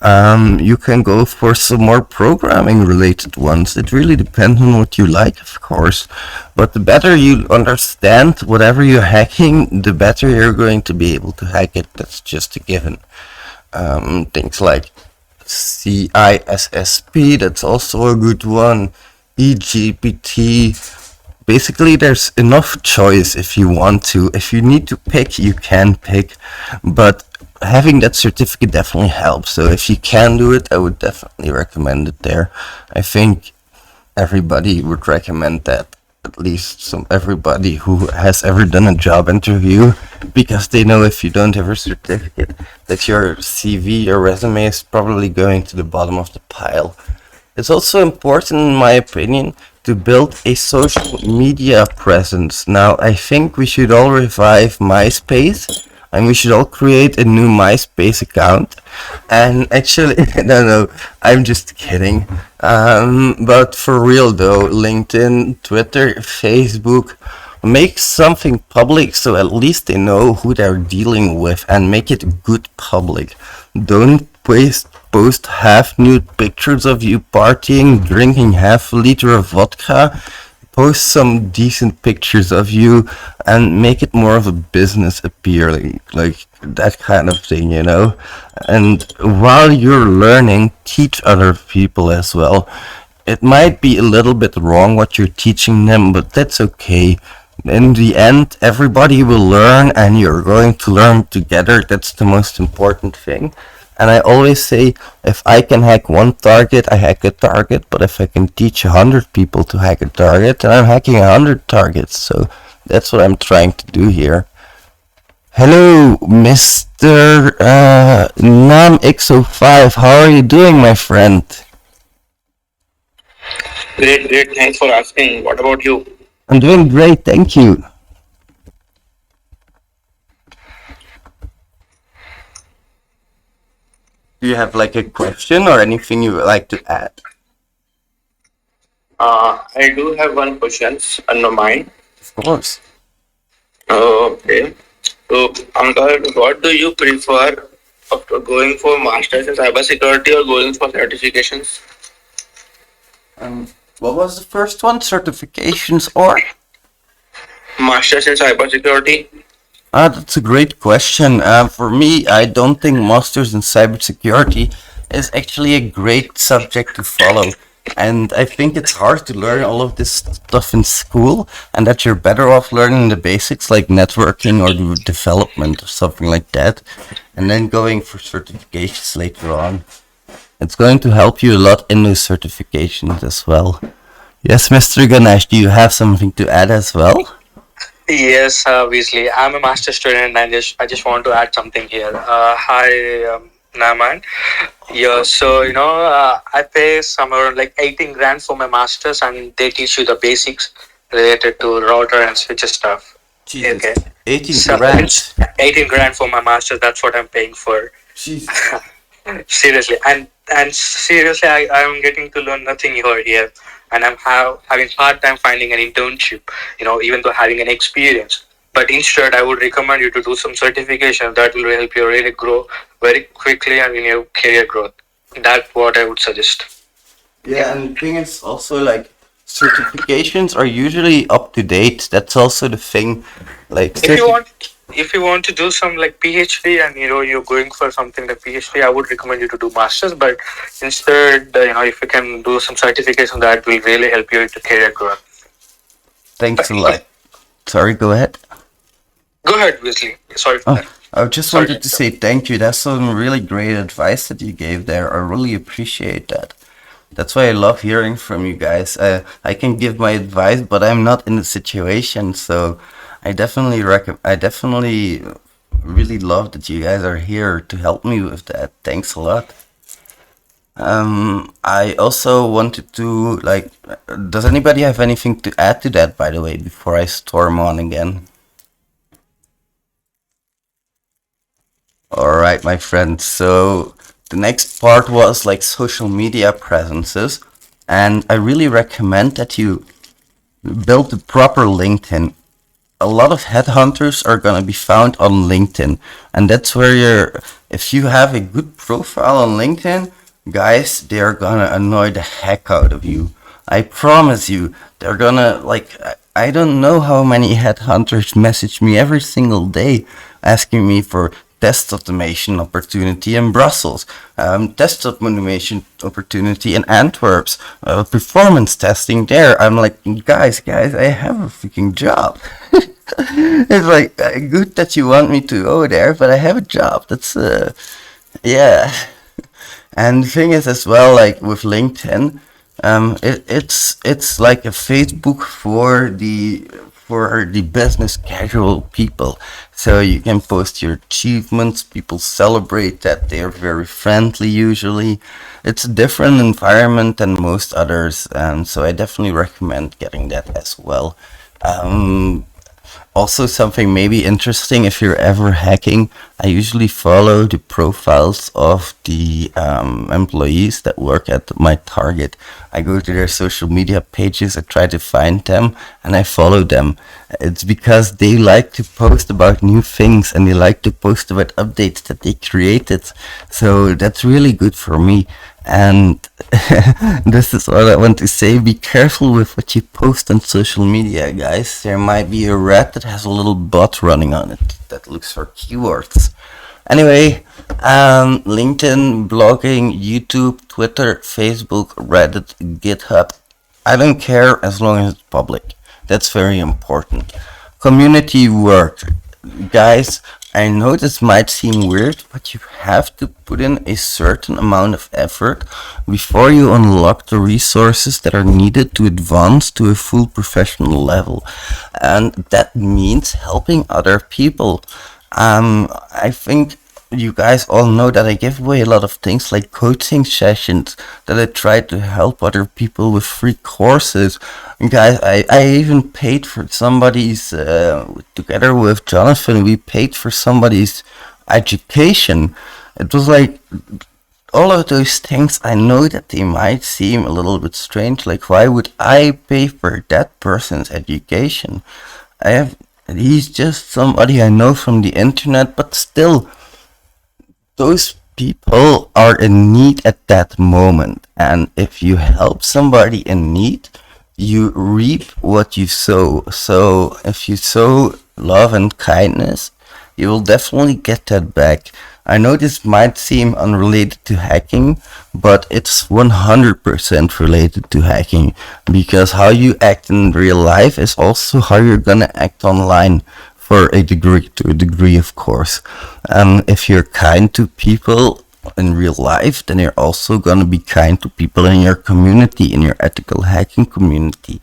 You can go for some more programming related ones. It really depends on what you like, of course. But the better you understand whatever you're hacking, the better you're going to be able to hack it. That's just a given. Things like CISSP, that's also a good one. EGPT. Basically, there's enough choice if you want to. If you need to pick, you can pick. But having that certificate definitely helps. So if you can do it, I would definitely recommend it there. I think everybody would recommend that. At least everybody who has ever done a job interview, because they know if you don't have a certificate, that your CV, your resume is probably going to the bottom of the pile. It's also important, in my opinion, to build a social media presence. Now, I think we should all revive MySpace, and we should all create a new MySpace account. And actually, no, I'm just kidding. But for real though, LinkedIn, Twitter, Facebook, make something public so at least they know who they're dealing with, and make it good public. Don't post half nude pictures of you partying, drinking half a liter of vodka. Post some decent pictures of you and make it more of a business appeal, like that kind of thing, you know. And while you're learning, teach other people as well. It might be a little bit wrong what you're teaching them, but that's okay. In the end, everybody will learn, and you're going to learn together. That's the most important thing. And I always say, if I can hack one target, I hack a target. But if I can teach 100 people to hack a target, then I'm hacking 100 targets. So that's what I'm trying to do here. Hello, Mr. NamX05. How are you doing, my friend? Great. Thanks for asking. What about you? I'm doing great, thank you. Do you have like a question or anything you would like to add? I do have one question on my mind. Of course. Okay. So, Ankar, what do you prefer after going for masters in cybersecurity or going for certifications? Um, what was the first one? Certifications or? Masters in cybersecurity. That's a great question. For me, I don't think Masters in Cybersecurity is actually a great subject to follow. And I think it's hard to learn all of this stuff in school, and that you're better off learning the basics like networking or development or something like that, and then going for certifications later on. It's going to help you a lot in those certifications as well. Yes, Mr. Ganesh, do you have something to add as well? Yes, Weasley. I'm a master student, and I just want to add something here. Hi, Naman. Yeah, so I pay somewhere like 18 grand for my masters, and they teach you the basics related to router and switcher stuff. Jesus, Okay, 18 so grand. it's 18 grand for my masters. That's what I'm paying for. Jesus. Seriously, and seriously, I'm getting to learn nothing here, and I'm having hard time finding an internship. Even though having an experience. But instead, I would recommend you to do some certification that will help you really grow very quickly and in your career growth. That's what I would suggest. Yeah, and the thing is also like certifications are usually up to date. That's also the thing. Like If you want to do some like PhD and you're going for something like PhD, I would recommend you to do masters. But instead, if you can do some certification, that will really help you to career growth. thanks a lot. Sorry, go ahead. Go ahead, Wesley. Sorry for that. I just wanted to say thank you. That's some really great advice that you gave there. I really appreciate that. That's why I love hearing from you guys. I can give my advice, but I'm not in the situation, so I definitely really love that you guys are here to help me with that. Thanks a lot. I also wanted to does anybody have anything to add to that, by the way, before I storm on again? All right, my friends. So the next part was like social media presences, and I really recommend that you build the proper LinkedIn. A lot of headhunters are gonna be found on LinkedIn, and that's where if you have a good profile on LinkedIn, guys, they are gonna annoy the heck out of you. I promise you, they're gonna I don't know how many headhunters message me every single day asking me for test automation opportunity in Brussels, test automation opportunity in Antwerp, performance testing there. I'm like, guys, I have a freaking job. It's like good that you want me to go there, but I have a job. That's yeah. And the thing is as well, like with LinkedIn, it's like a Facebook for the business casual people. So you can post your achievements. People celebrate that. They are very friendly usually. It's a different environment than most others, so I definitely recommend getting that as well. Also, something maybe interesting if you're ever hacking, I usually follow the profiles of the employees that work at my target. I go to their social media pages, I try to find them, and I follow them. It's because they like to post about new things and they like to post about updates that they created. So that's really good for me. And this is all I want to say. Be careful with what you post on social media, guys. There might be a rat that has a little bot running on it that looks for keywords. Anyway, LinkedIn, blogging, YouTube, Twitter, Facebook, Reddit, GitHub. I don't care as long as it's public. That's very important. Community work. Guys, I know this might seem weird, but you have to put in a certain amount of effort before you unlock the resources that are needed to advance to a full professional level. And that means helping other people. I think you guys all know that I give away a lot of things like coaching sessions, that I try to help other people with free courses. And guys, I even paid for somebody's, together with Jonathan, we paid for somebody's education. It was like all of those things, I know that they might seem a little bit strange. Like, why would I pay for that person's education? He's just somebody I know from the internet, but still, those people are in need at that moment. And if you help somebody in need, you reap what you sow. So if you sow love and kindness, you will definitely get that back. I know this might seem unrelated to hacking, but it's 100% related to hacking, because how you act in real life is also how you're gonna act online, for a degree, of course. If you're kind to people in real life, then you're also gonna be kind to people in your community, in your ethical hacking community.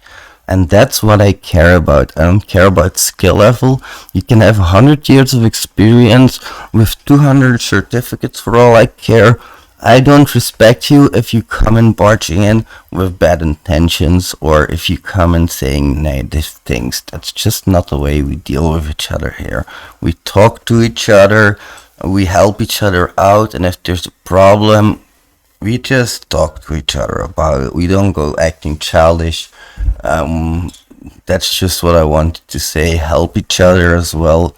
And that's what I care about. I don't care about skill level. You can have 100 years of experience with 200 certificates for all I care. I don't respect you if you come in barging in with bad intentions, or if you come in saying negative things. That's just not the way we deal with each other here. We talk to each other, we help each other out, and if there's a problem, we just talk to each other about it. We don't go acting childish. That's just what I wanted to say. Help each other as well.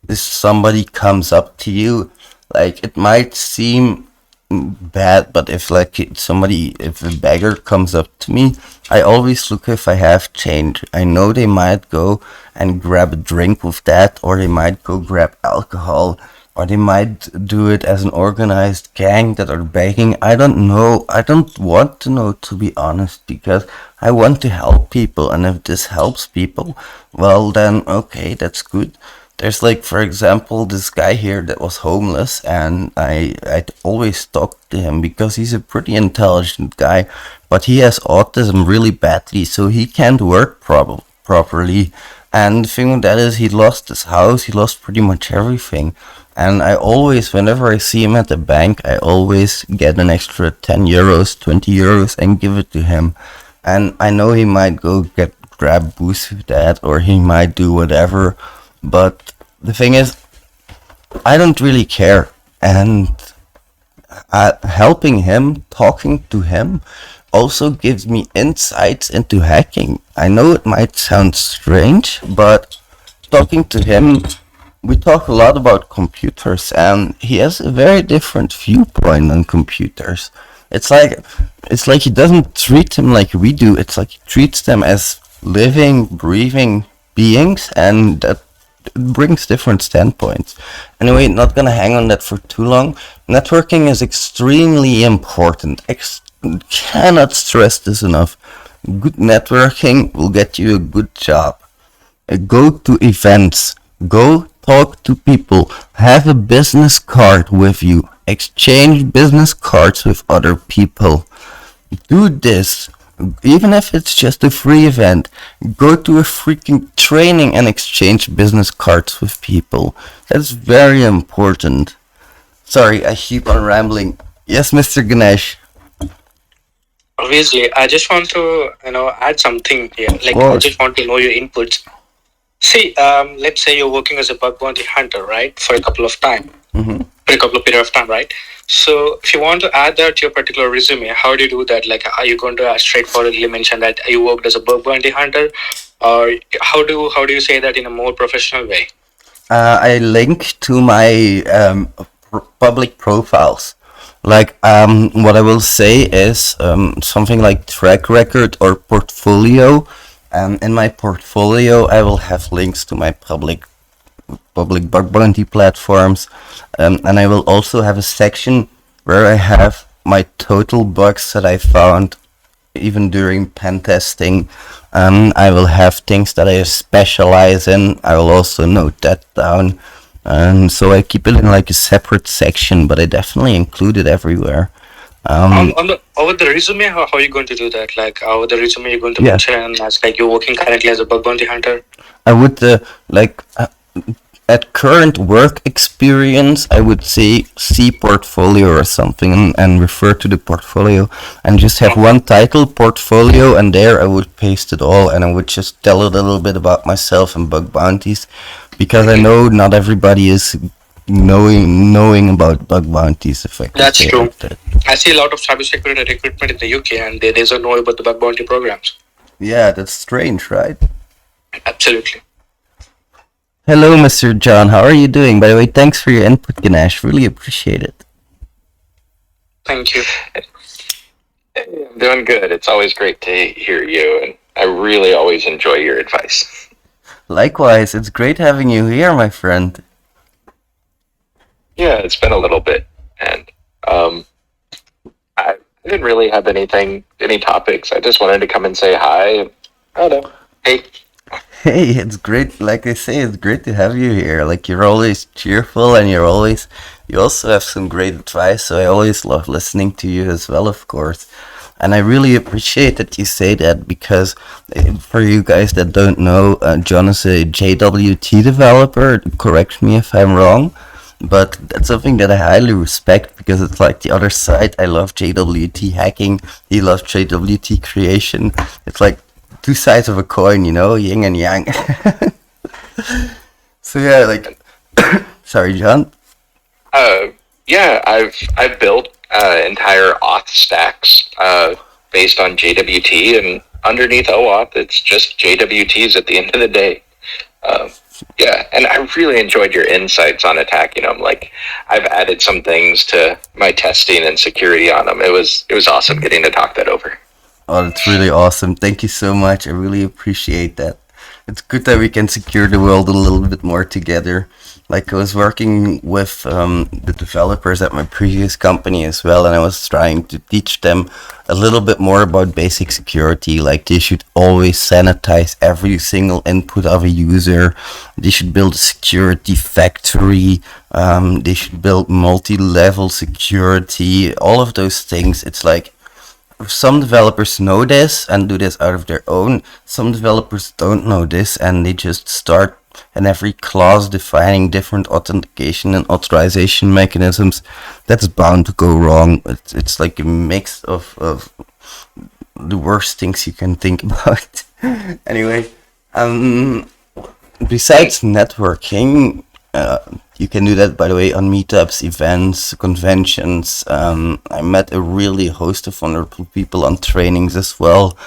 If somebody comes up to you, like, it might seem bad, but if if a beggar comes up to me, I always look if I have change. I know they might go and grab a drink with that, or they might go grab alcohol, or they might do it as an organized gang that are begging. I don't know. I don't want to know, to be honest, because I want to help people, and if this helps people, well then, okay, that's good. There's, like, for example, this guy here that was homeless, and I'd always talk to him because he's a pretty intelligent guy, but he has autism really badly, so he can't work properly. And the thing with that is, he lost his house, he lost pretty much everything. And I always, whenever I see him at the bank, I always get an extra 10 euros, 20 euros, and give it to him. And I know he might go grab booze with that, or he might do whatever. But the thing is, I don't really care. And helping him, talking to him, also gives me insights into hacking. I know it might sound strange, but talking to him, we talk a lot about computers, and he has a very different viewpoint on computers. It's like he doesn't treat them like we do. It's like he treats them as living, breathing beings, and that brings different standpoints. Anyway, not gonna hang on that for too long. Networking is extremely important. Cannot stress this enough. Good networking will get you a good job. Go to events. Go talk to people. Have a business card with you. Exchange business cards with other people. Do this. Even if it's just a free event, go to a freaking training and exchange business cards with people. That's very important. Sorry, I keep on rambling. Yes, Mr. Ganesh. Obviously, I just want to add something here. Like, I just want to know your inputs. See, let's say you're working as a bug bounty hunter, right, for a couple of time, for a couple of period of time, right? So, if you want to add that to your particular resume, how do you do that? Like, are you going to straightforwardly mention that you worked as a bug bounty hunter, or how do you say that in a more professional way? I link to my public profiles. Like, what I will say is something like track record or portfolio. In my portfolio, I will have links to my public bug bounty platforms, and I will also have a section where I have my total bugs that I found, even during pen testing. I will have things that I specialize in. I will also note that down. So I keep it in like a separate section, but I definitely include it everywhere. Over the resume, how are you going to do that? Like, over the resume, you're going to mention as like you're working currently as a bug bounty hunter? I would at current work experience, I would say see portfolio or something, and refer to the portfolio, and just have one title, portfolio, and there I would paste it all, and I would just tell a little bit about myself and bug bounties, because I know not everybody is knowing about bug bounties, if I can That's say it true. like that. I see a lot of cybersecurity recruitment in the UK, and they doesn't know about the bug bounty programs. Yeah, that's strange, right? Absolutely. Hello, Mr. John. How are you doing? By the way, thanks for your input, Ganesh. Really appreciate it. Thank you. I'm doing good. It's always great to hear you, and I really always enjoy your advice. Likewise, it's great having you here, my friend. Yeah, it's been a little bit, and I didn't really have any topics. I just wanted to come and say hi. And, I don't know. Hey, Hey, it's great. Like I say, it's great to have you here. Like you're always cheerful, and you also have some great advice. So I always love listening to you as well, of course. And I really appreciate that you say that because for you guys that don't know, John is a JWT developer. Correct me if I'm wrong, but that's something that I highly respect because it's like the other side. I love JWT hacking. He loves JWT creation. It's like two sides of a coin, yin and yang. So yeah, like, sorry, John. yeah, I've built entire auth stacks based on JWT, and underneath OAuth, it's just JWTs at the end of the day. Yeah, and I really enjoyed your insights on attacking them. Like, I've added some things to my testing and security on them. It was awesome getting to talk that over. Oh, that's really awesome. Thank you so much. I really appreciate that. It's good that we can secure the world a little bit more together. Like I was working with the developers at my previous company as well, and I was trying to teach them a little bit more about basic security. Like they should always sanitize every single input of a user. They should build a security factory. They should build multi-level security. All of those things. It's like some developers know this and do this out of their own. Some developers don't know this and they just start in every clause defining different authentication and authorization mechanisms. That's bound to go wrong. It's like a mix of the worst things you can think about. Anyway, besides networking, you can do that, by the way, on meetups, events, conventions. I met a really host of wonderful people on trainings as well.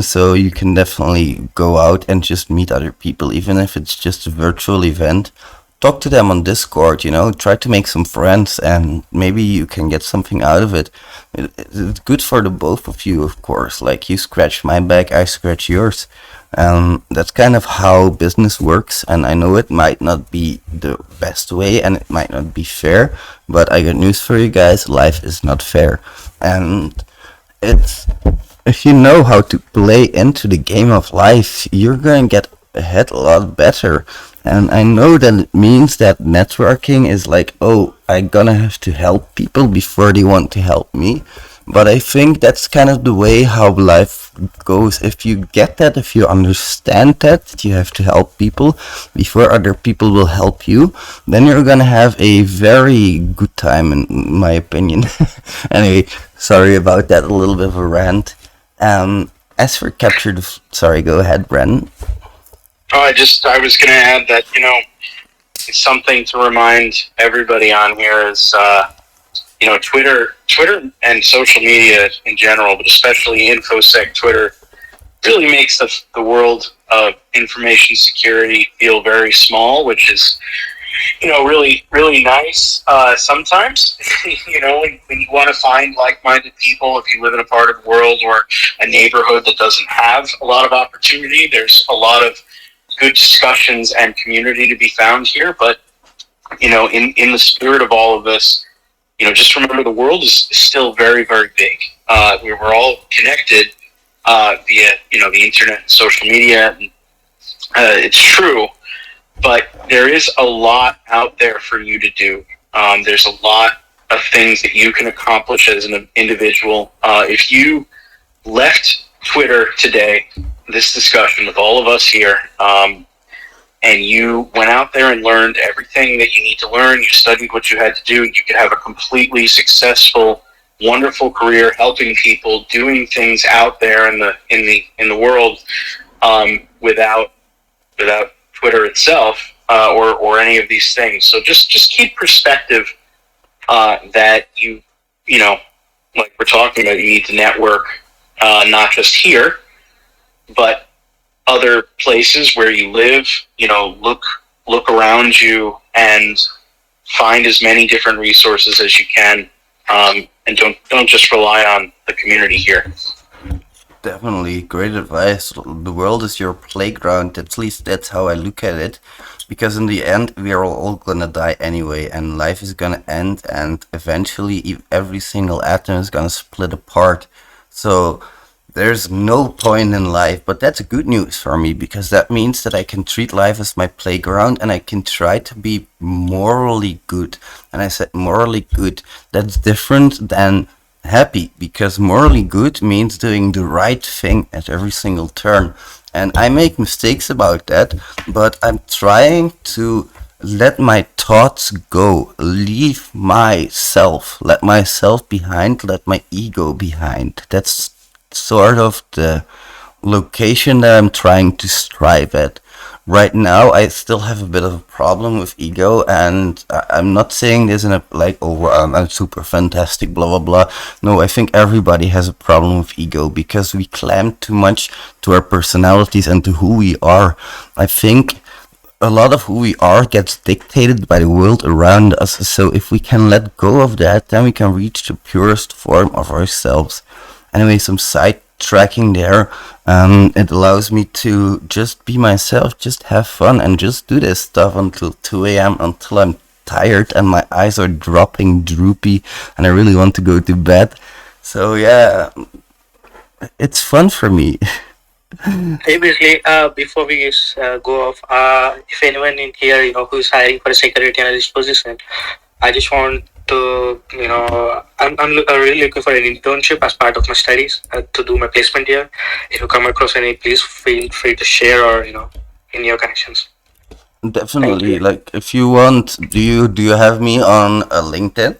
So you can definitely go out and just meet other people, even if it's just a virtual event. Talk to them on Discord, try to make some friends, and maybe you can get something out of it. It's good for the both of you, of course. Like you scratch my back, I scratch yours. That's kind of how business works, and I know it might not be the best way and it might not be fair, but I got news for you guys: life is not fair. And it's if you know how to play into the game of life, you're gonna get ahead a lot better. And I know that it means that networking is like, oh, I'm gonna have to help people before they want to help me. But I think that's kind of the way how life goes. If you get that, if you understand that you have to help people before other people will help you, then you're gonna have a very good time, in my opinion. Anyway, sorry about that, a little bit of a rant. As for sorry, go ahead, Bren. Oh, I was going to add that, it's something to remind everybody on here is, Twitter and social media in general, but especially InfoSec Twitter, really makes the world of information security feel very small, which is, really, really nice sometimes. When you want to find like-minded people, if you live in a part of the world or a neighborhood that doesn't have a lot of opportunity, there's a lot of good discussions and community to be found here. But, in the spirit of all of this, just remember the world is still very, very big. We're all connected via, the internet and social media. And, it's true, but there is a lot out there for you to do. There's a lot of things that you can accomplish as an individual. If you left Twitter today, this discussion with all of us here, and you went out there and learned everything that you need to learn, you studied what you had to do, you could have a completely successful, wonderful career helping people, doing things out there in the world, without Twitter itself. or any of these things. So just keep perspective that you know, like we're talking about, you need to network not just here, but other places where you live. You know, look around you and find as many different resources as you can, and don't just rely on the community here. Definitely great advice. The world is your playground. At least that's how I look at it. Because in the end, we are all gonna die anyway, and life is gonna end, and eventually every single atom is gonna split apart. So there's no point in life, but that's good news for me because that means that I can treat life as my playground and I can try to be morally good. And I said morally good. That's different than happy because morally good means doing the right thing at every single turn. And I make mistakes about that, but I'm trying to let my thoughts go, leave myself, let myself behind, let my ego behind. That's sort of the location that I'm trying to strive at. Right now, I still have a bit of a problem with ego, and I'm not saying this in a like, oh, I'm super fantastic, blah blah blah. No, I think everybody has a problem with ego because we clamp too much to our personalities and to who we are. I think a lot of who we are gets dictated by the world around us. So if we can let go of that, then we can reach the purest form of ourselves. Anyway, some sidetracking there. It allows me to just be myself, just have fun, and just do this stuff until 2 a.m. until I'm tired and my eyes are dropping droopy and I really want to go to bed. So yeah, it's fun for me. Hey, Beasley, before we go off, if anyone in here, who's hiring for a security analyst position, I just want to, I'm really looking for an internship as part of my studies to do my placement here. If you come across any, please feel free to share or, in your connections. Definitely. Like, if you want, do you have me on LinkedIn?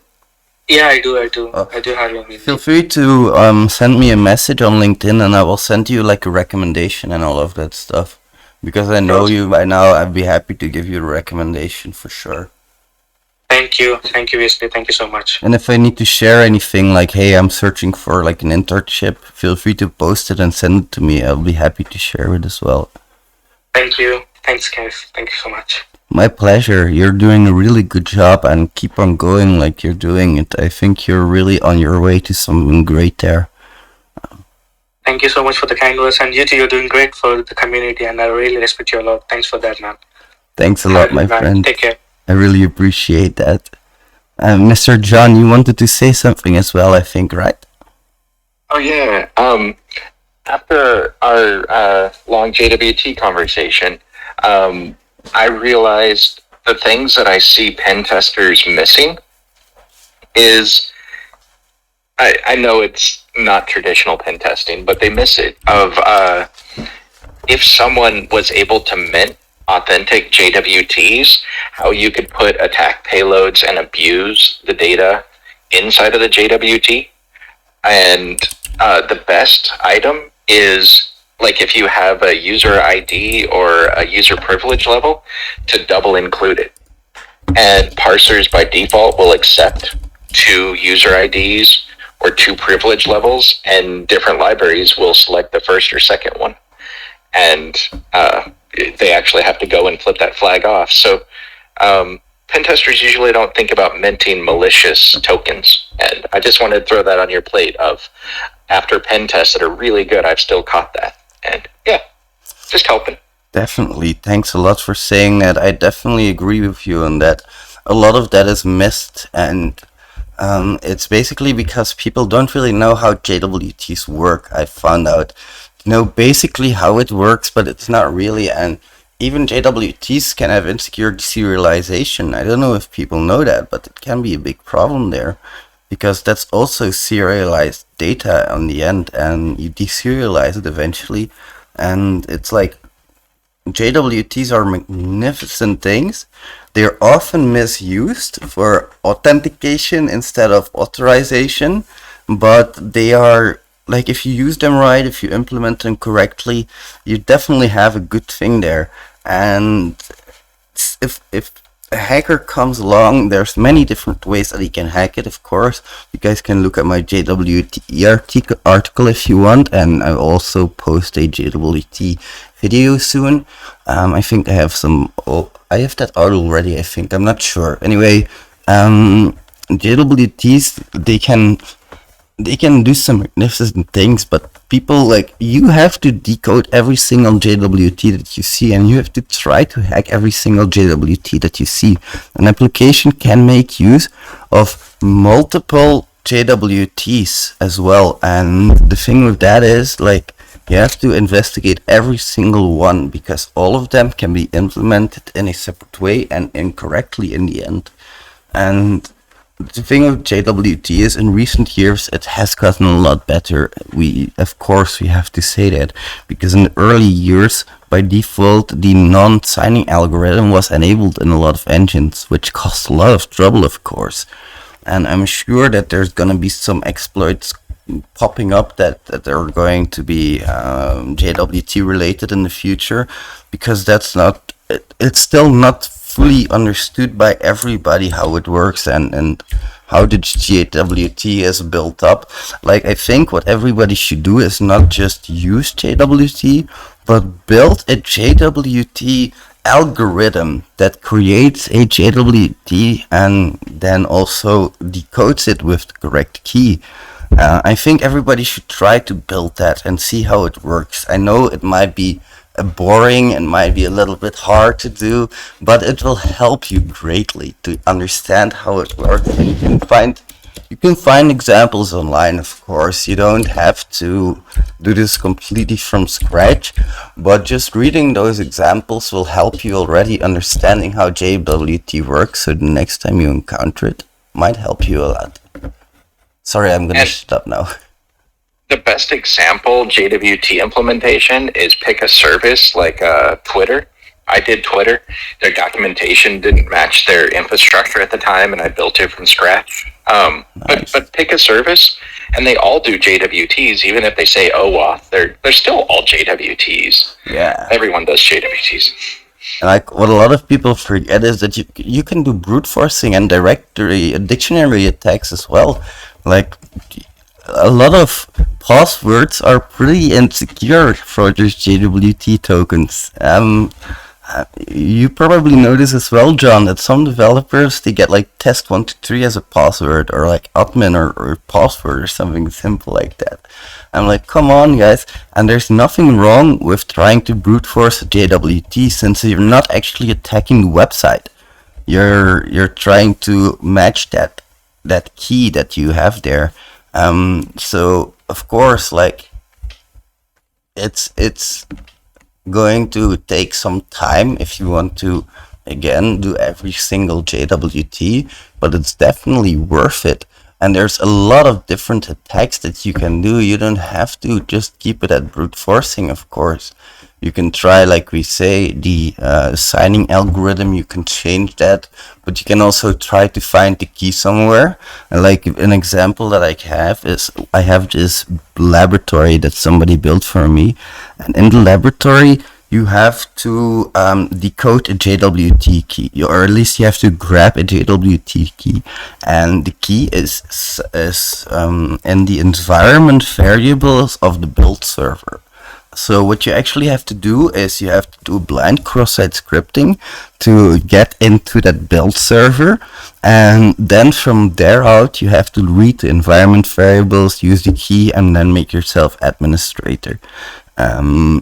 Yeah, I do. I do have your email. Feel free to send me a message on LinkedIn, and I will send you like a recommendation and all of that stuff. Because I know you by now, I'd be happy to give you a recommendation for sure. Thank you, Wesley. Thank you so much. And if I need to share anything, like, hey, I'm searching for like an internship, feel free to post it and send it to me. I'll be happy to share it as well. Thank you. Thanks, guys. Thank you so much. My pleasure. You're doing a really good job and keep on going like you're doing it. I think you're really on your way to something great there. Thank you so much for the kind words, and you too, you're doing great for the community, and I really respect you a lot. Thanks for that, man. Thanks a lot, my friend. Take care. I really appreciate that. Mr. John, you wanted to say something as well, I think, right? Oh, yeah. After our long JWT conversation, I realized the things that I see pen testers missing is, I know it's not traditional pen testing, but they miss it of if someone was able to mint authentic JWTs, how you could put attack payloads and abuse the data inside of the JWT. And the best item is, like, if you have a user ID or a user privilege level, to double include it. And parsers by default will accept 2 user IDs or 2 privilege levels, and different libraries will select the first or second one. And they actually have to go and flip that flag off. So pen testers usually don't think about minting malicious tokens. And I just wanted to throw that on your plate of, after pen tests that are really good, I've still caught that. And yeah, just helping. Definitely. Thanks a lot for saying that. I definitely agree with you on that. A lot of that is missed, and it's basically because people don't really know how JWTs work. I found out, basically how it works, but it's not really. And even JWTs can have insecure deserialization. I don't know if people know that, but it can be a big problem there, because that's also serialized data on the end, and you deserialize it eventually. And it's like, JWTs are magnificent things. They're often misused for authentication instead of authorization, but they are, like, if you use them right, if you implement them correctly, you definitely have a good thing there. And if a hacker comes along, there's many different ways that he can hack it. Of course, you guys can look at my JWT article if you want, and I also post a JWT video soon. I think I have some. Oh, I have that out already. I think I'm not sure. Anyway, JWTs they can do some magnificent things, but people like you have to decode every single JWT that you see, and you have to try to hack every single JWT that you see. An application can make use of multiple JWTs as well, and the thing with that is like you have to investigate every single one because all of them can be implemented in a separate way and incorrectly in the end. And the thing with JWT is in recent years it has gotten a lot better. Of course we have to say that, because in the early years by default the non-signing algorithm was enabled in a lot of engines, which caused a lot of trouble of course. And I'm sure that there's gonna be some exploits popping up that are going to be JWT related in the future, because it's still not fully understood by everybody how it works and how the JWT is built up. Like, I think what everybody should do is not just use JWT, but build a JWT algorithm that creates a JWT and then also decodes it with the correct key. I think everybody should try to build that and see how it works. I know it might be boring and might be a little bit hard to do, but it will help you greatly to understand how it works. And you can find examples online, of course. You don't have to do this completely from scratch, but just reading those examples will help you already understanding how JWT works, so the next time you encounter it might help you a lot. Sorry, I'm gonna shut up now. The best example JWT implementation is pick a service like Twitter. I did Twitter. Their documentation didn't match their infrastructure at the time, and I built it from scratch. Nice. But pick a service, and they all do JWTs. Even if they say OAuth, they're still all JWTs. Yeah. Everyone does JWTs. And like what a lot of people forget is that you can do brute forcing and dictionary attacks as well. Like, a lot of passwords are pretty insecure for those JWT tokens. You probably know this as well, John, that some developers, they get like test123 as a password, or like admin or password or something simple like that. I'm like, come on guys. And there's nothing wrong with trying to brute force a JWT, since you're not actually attacking the website. You're trying to match that key that you have there. So of course, like, it's going to take some time if you want to again do every single JWT, but it's definitely worth it. And there's a lot of different attacks that you can do. You don't have to just keep it at brute forcing, of course. You can try, like we say, the signing algorithm. You can change that, but you can also try to find the key somewhere. And like an example that I have is I have this laboratory that somebody built for me, and in the laboratory you have to decode a JWT key, or at least you have to grab a JWT key, and the key is in the environment variables of the build server. So what you actually have to do is you have to do blind cross-site scripting to get into that build server, and then from there out you have to read the environment variables, use the key, and then make yourself administrator.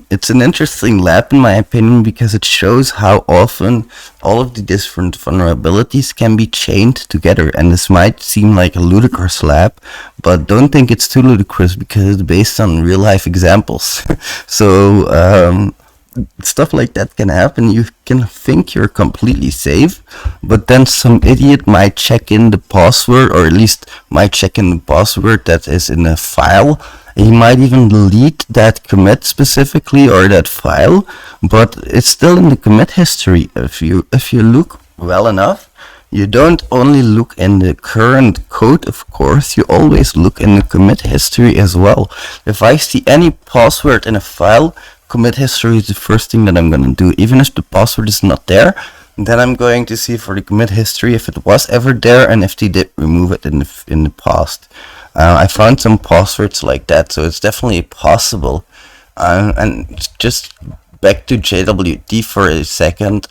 It's an interesting lab in my opinion, because it shows how often all of the different vulnerabilities can be chained together. And this might seem like a ludicrous lab, but don't think it's too ludicrous, because it's based on real life examples. So stuff like that can happen. You can think you're completely safe, but then some idiot might check in the password, or at least might check in the password that is in a file. He might even delete that commit specifically, or that file, but it's still in the commit history. If you look well enough, you don't only look in the current code, of course, you always look in the commit history as well. If I see any password in a file, commit history is the first thing that I'm gonna do. Even if the password is not there, Then I'm going to see for the commit history if it was ever there and if they did remove it in the past. I found some passwords like that, so it's definitely possible. And just back to JWT for a second.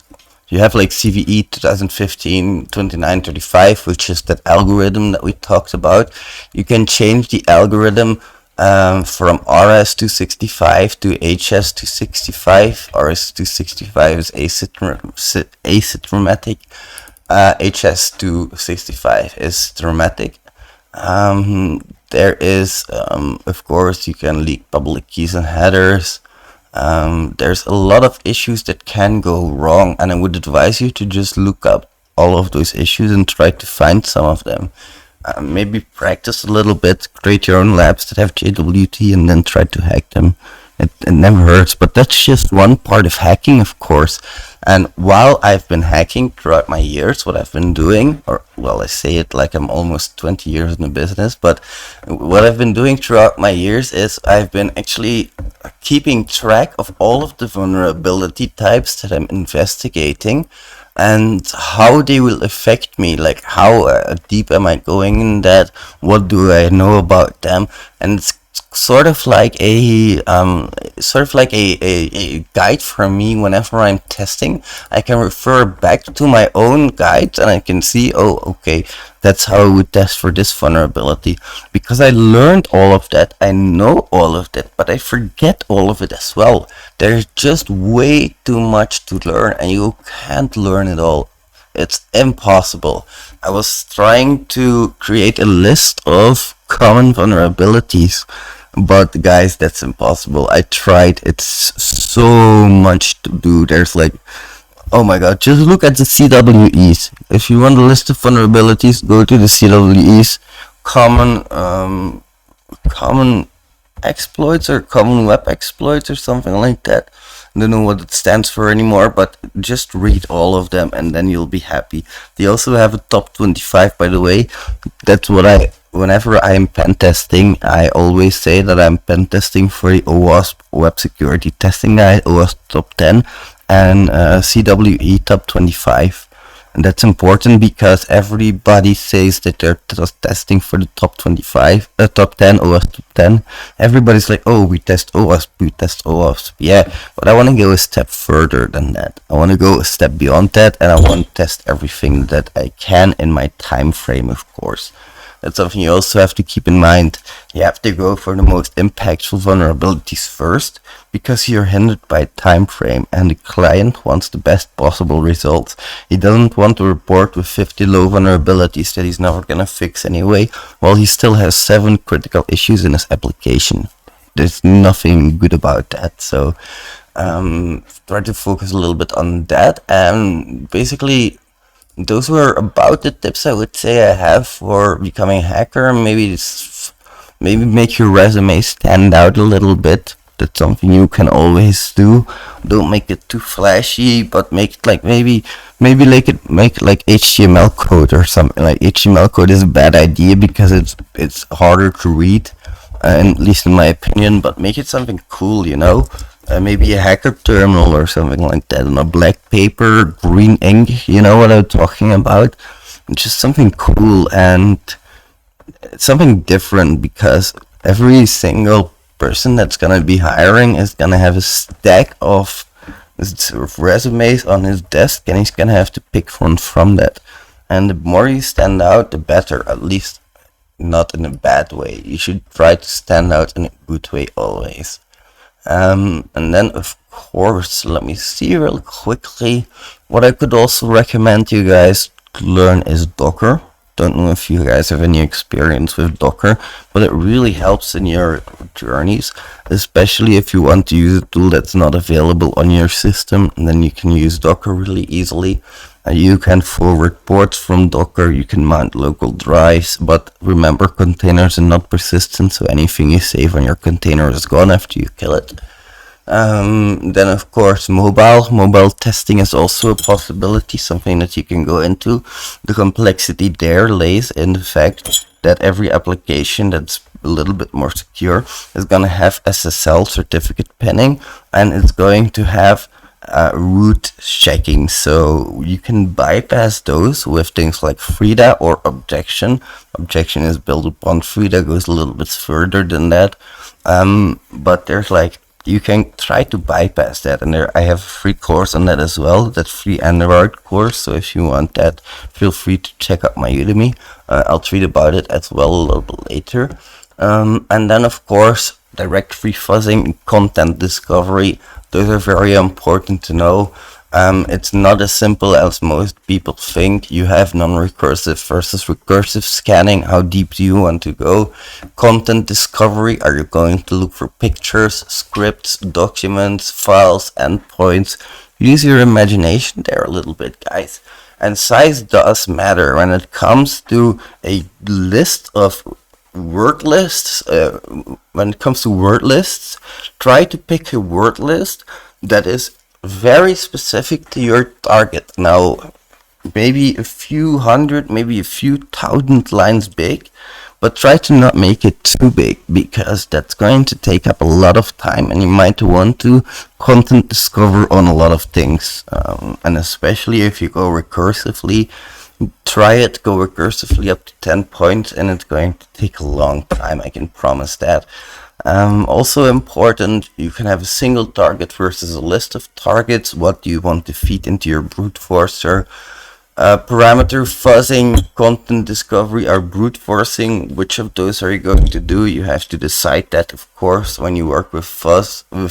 You have like CVE 2015-2935, which is that algorithm that we talked about. You can change the algorithm from RS265 to HS265. RS265 is asymptomatic. HS265 is dramatic. There is, of course, you can leak public keys and headers. There's a lot of issues that can go wrong, and I would advise you to just look up all of those issues and try to find some of them. Maybe practice a little bit, create your own labs that have JWT, and then try to hack them. It never hurts, but that's just one part of hacking, of course. And while I've been hacking throughout my years, what I've been doing, or well, I say it like I'm almost 20 years in the business, but what I've been doing throughout my years is I've been actually keeping track of all of the vulnerability types that I'm investigating and how they will affect me, like how deep am I going in that, what do I know about them, and it's sort of like a guide for me whenever I'm testing. I can refer back to my own guides and I can see, oh, okay, that's how I would test for this vulnerability. Because I learned all of that, I know all of that, but I forget all of it as well. There's just way too much to learn and you can't learn it all. It's impossible. I was trying to create a list of common vulnerabilities, but guys, that's impossible. I tried. It's so much to do. There's like, oh my god, just look at the CWEs. If you want a list of vulnerabilities, go to the CWEs. Common exploits or common web exploits or something like that. I don't know what it stands for anymore, but just read all of them and then you'll be happy. They also have a top 25, by the way. That's what whenever I'm pen testing, I always say that I'm pen testing for the OWASP Web Security Testing Guide, OWASP top 10 and CWE top 25. And that's important because everybody says that they're testing for the top 25, top 10, OWASP top 10. Everybody's like, oh, we test OWASP. Yeah, but I want to go a step further than that. I want to go a step beyond that, and I want to test everything that I can in my time frame, of course. That's something you also have to keep in mind. You have to go for the most impactful vulnerabilities first, because you're hindered by time frame and the client wants the best possible results. He doesn't want to report with 50 low vulnerabilities that he's never gonna fix anyway, while he still has 7 critical issues in his application. There's nothing good about that, so try to focus a little bit on that. And basically, those were about the tips I would say I have for becoming a hacker. Maybe make your resume stand out a little bit. That's something you can always do. Don't make it too flashy, but make it like maybe make like HTML code or something. Like HTML code is a bad idea because it's harder to read, at least in my opinion. But make it something cool, you know. Maybe a hacker terminal or something like that on a black paper, green ink, you know what I'm talking about? Just something cool and something different, because every single person that's gonna be hiring is gonna have a stack of resumes on his desk and he's gonna have to pick one from that. And the more you stand out, the better, at least not in a bad way. You should try to stand out in a good way always. And then of course, let me see real quickly, what I could also recommend you guys to learn is Docker. Don't know if you guys have any experience with Docker, but it really helps in your journeys, especially if you want to use a tool that's not available on your system. And then you can use Docker really easily. You can forward ports from Docker, you can mount local drives, but remember, containers are not persistent, so anything you save on your container is gone after you kill it. Then of course mobile testing is also a possibility, something that you can go into. The complexity there lays in the fact that every application that's a little bit more secure is going to have SSL certificate pinning, and it's going to have route checking, so you can bypass those with things like Frida or objection. Objection is built upon Frida, goes a little bit further than that, but there's like you can try to bypass that, and I have a free course on that as well, that free Android course, so if you want that, feel free to check out my Udemy. I'll tweet about it as well a little bit later. And then of course direct free fuzzing, content discovery, those are very important to know. It's not as simple as most people think. You have non-recursive versus recursive scanning. How deep do you want to go? Content discovery, are you going to look for pictures, scripts, documents, files, endpoints? Use your imagination there a little bit, guys. And size does matter when it comes to a list of word lists. When it comes to word lists, try to pick a word list that is very specific to your target. Now, maybe a few hundred, maybe a few thousand lines big, but try to not make it too big, because that's going to take up a lot of time, and you might want to content discover on a lot of things. And especially if you go recursively, try it, go recursively up to 10 points, and it's going to take a long time, I can promise that. Also important, you can have a single target versus a list of targets. What do you want to feed into your brute forcer? Parameter fuzzing, content discovery, or brute forcing, which of those are you going to do? You have to decide that, of course. When you work with fuzz, you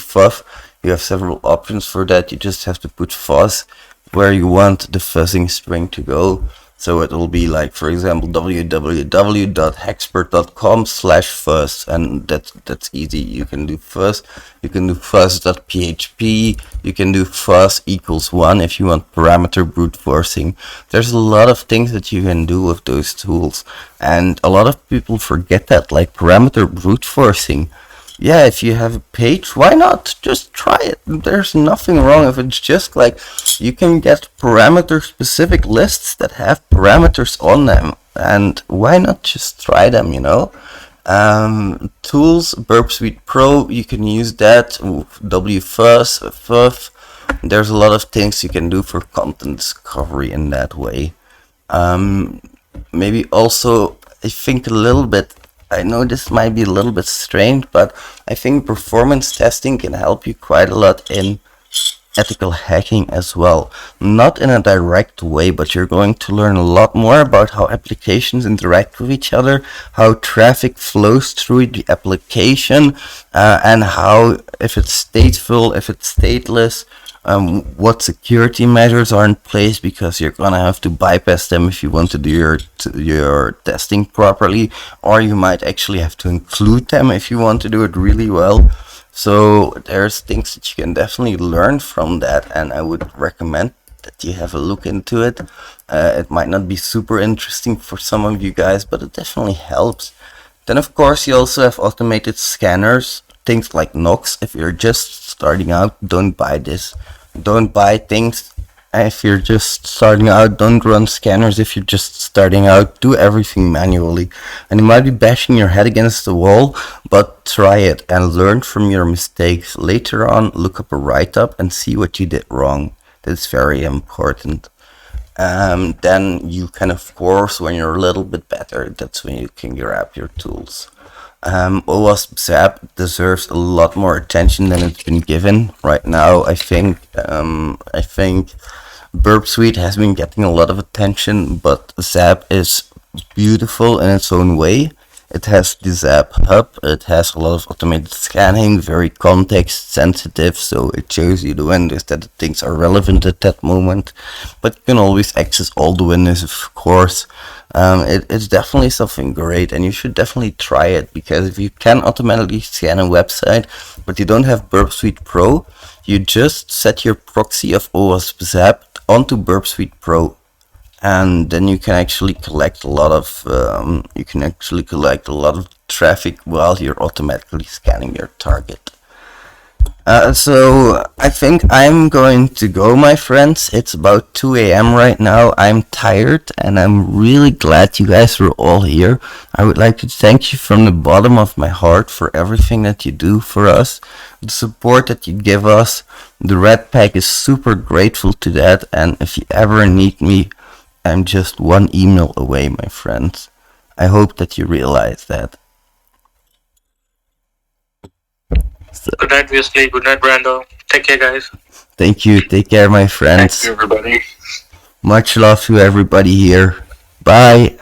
have several options for that. You just have to put fuzz where you want the fuzzing string to go. So it will be like, for example, www.hexpert.com/fuzz, and that's easy. You can do fuzz, you can do fuzz.php, you can do fuzz equals 1 if you want parameter brute forcing. There's a lot of things that you can do with those tools, and a lot of people forget that, like parameter brute forcing. Yeah, if you have a page, why not? Just try it. There's nothing wrong if it's just like you can get parameter specific lists that have parameters on them, and why not just try them, you know? Tools, Burp Suite Pro, you can use that, wfuzz, fuff. There's a lot of things you can do for content discovery in that way. Maybe also, I think a little bit, I know this might be a little bit strange, but I think performance testing can help you quite a lot in ethical hacking as well. Not in a direct way, but you're going to learn a lot more about how applications interact with each other, how traffic flows through the application, and how, if it's stateful, if it's stateless, what security measures are in place, because you're gonna have to bypass them if you want to do your testing properly, or you might actually have to include them if you want to do it really well. So there's things that you can definitely learn from that, and I would recommend that you have a look into it. It might not be super interesting for some of you guys, but it definitely helps. Then of course you also have automated scanners, things like Nox. If you're just starting out, don't buy this. Don't buy things if you're just starting out. Don't run scanners if you're just starting out. Do everything manually, and you might be bashing your head against the wall, but try it and learn from your mistakes. Later on, look up a write-up and see what you did wrong. That's very important. Then you can, of course, when you're a little bit better, that's when you can grab your tools. OWASP Zap deserves a lot more attention than it's been given right now. I think Burp Suite has been getting a lot of attention, but Zap is beautiful in its own way. It has the Zap Hub, it has a lot of automated scanning, very context sensitive, so it shows you the windows that the things are relevant at that moment, but you can always access all the windows, of course. It's definitely something great, and you should definitely try it, because if you can automatically scan a website, but you don't have Burp Suite Pro, you just set your proxy of OWASP Zap onto Burp Suite Pro, and then you can actually collect a lot of traffic while you're automatically scanning your target. So I think I'm going to go, my friends. It's about 2 a.m. right now. I'm tired and I'm really glad you guys were all here. I would like to thank you from the bottom of my heart for everything that you do for us, the support that you give us. The Red Pack is super grateful to that, and if you ever need me, I'm just one email away, my friends. I hope that you realize that. So, Good night, Wesley. Good night, Brando. Take care, guys. thank you. Take care, my Thank friends. you, everybody. Much love to everybody here. Bye.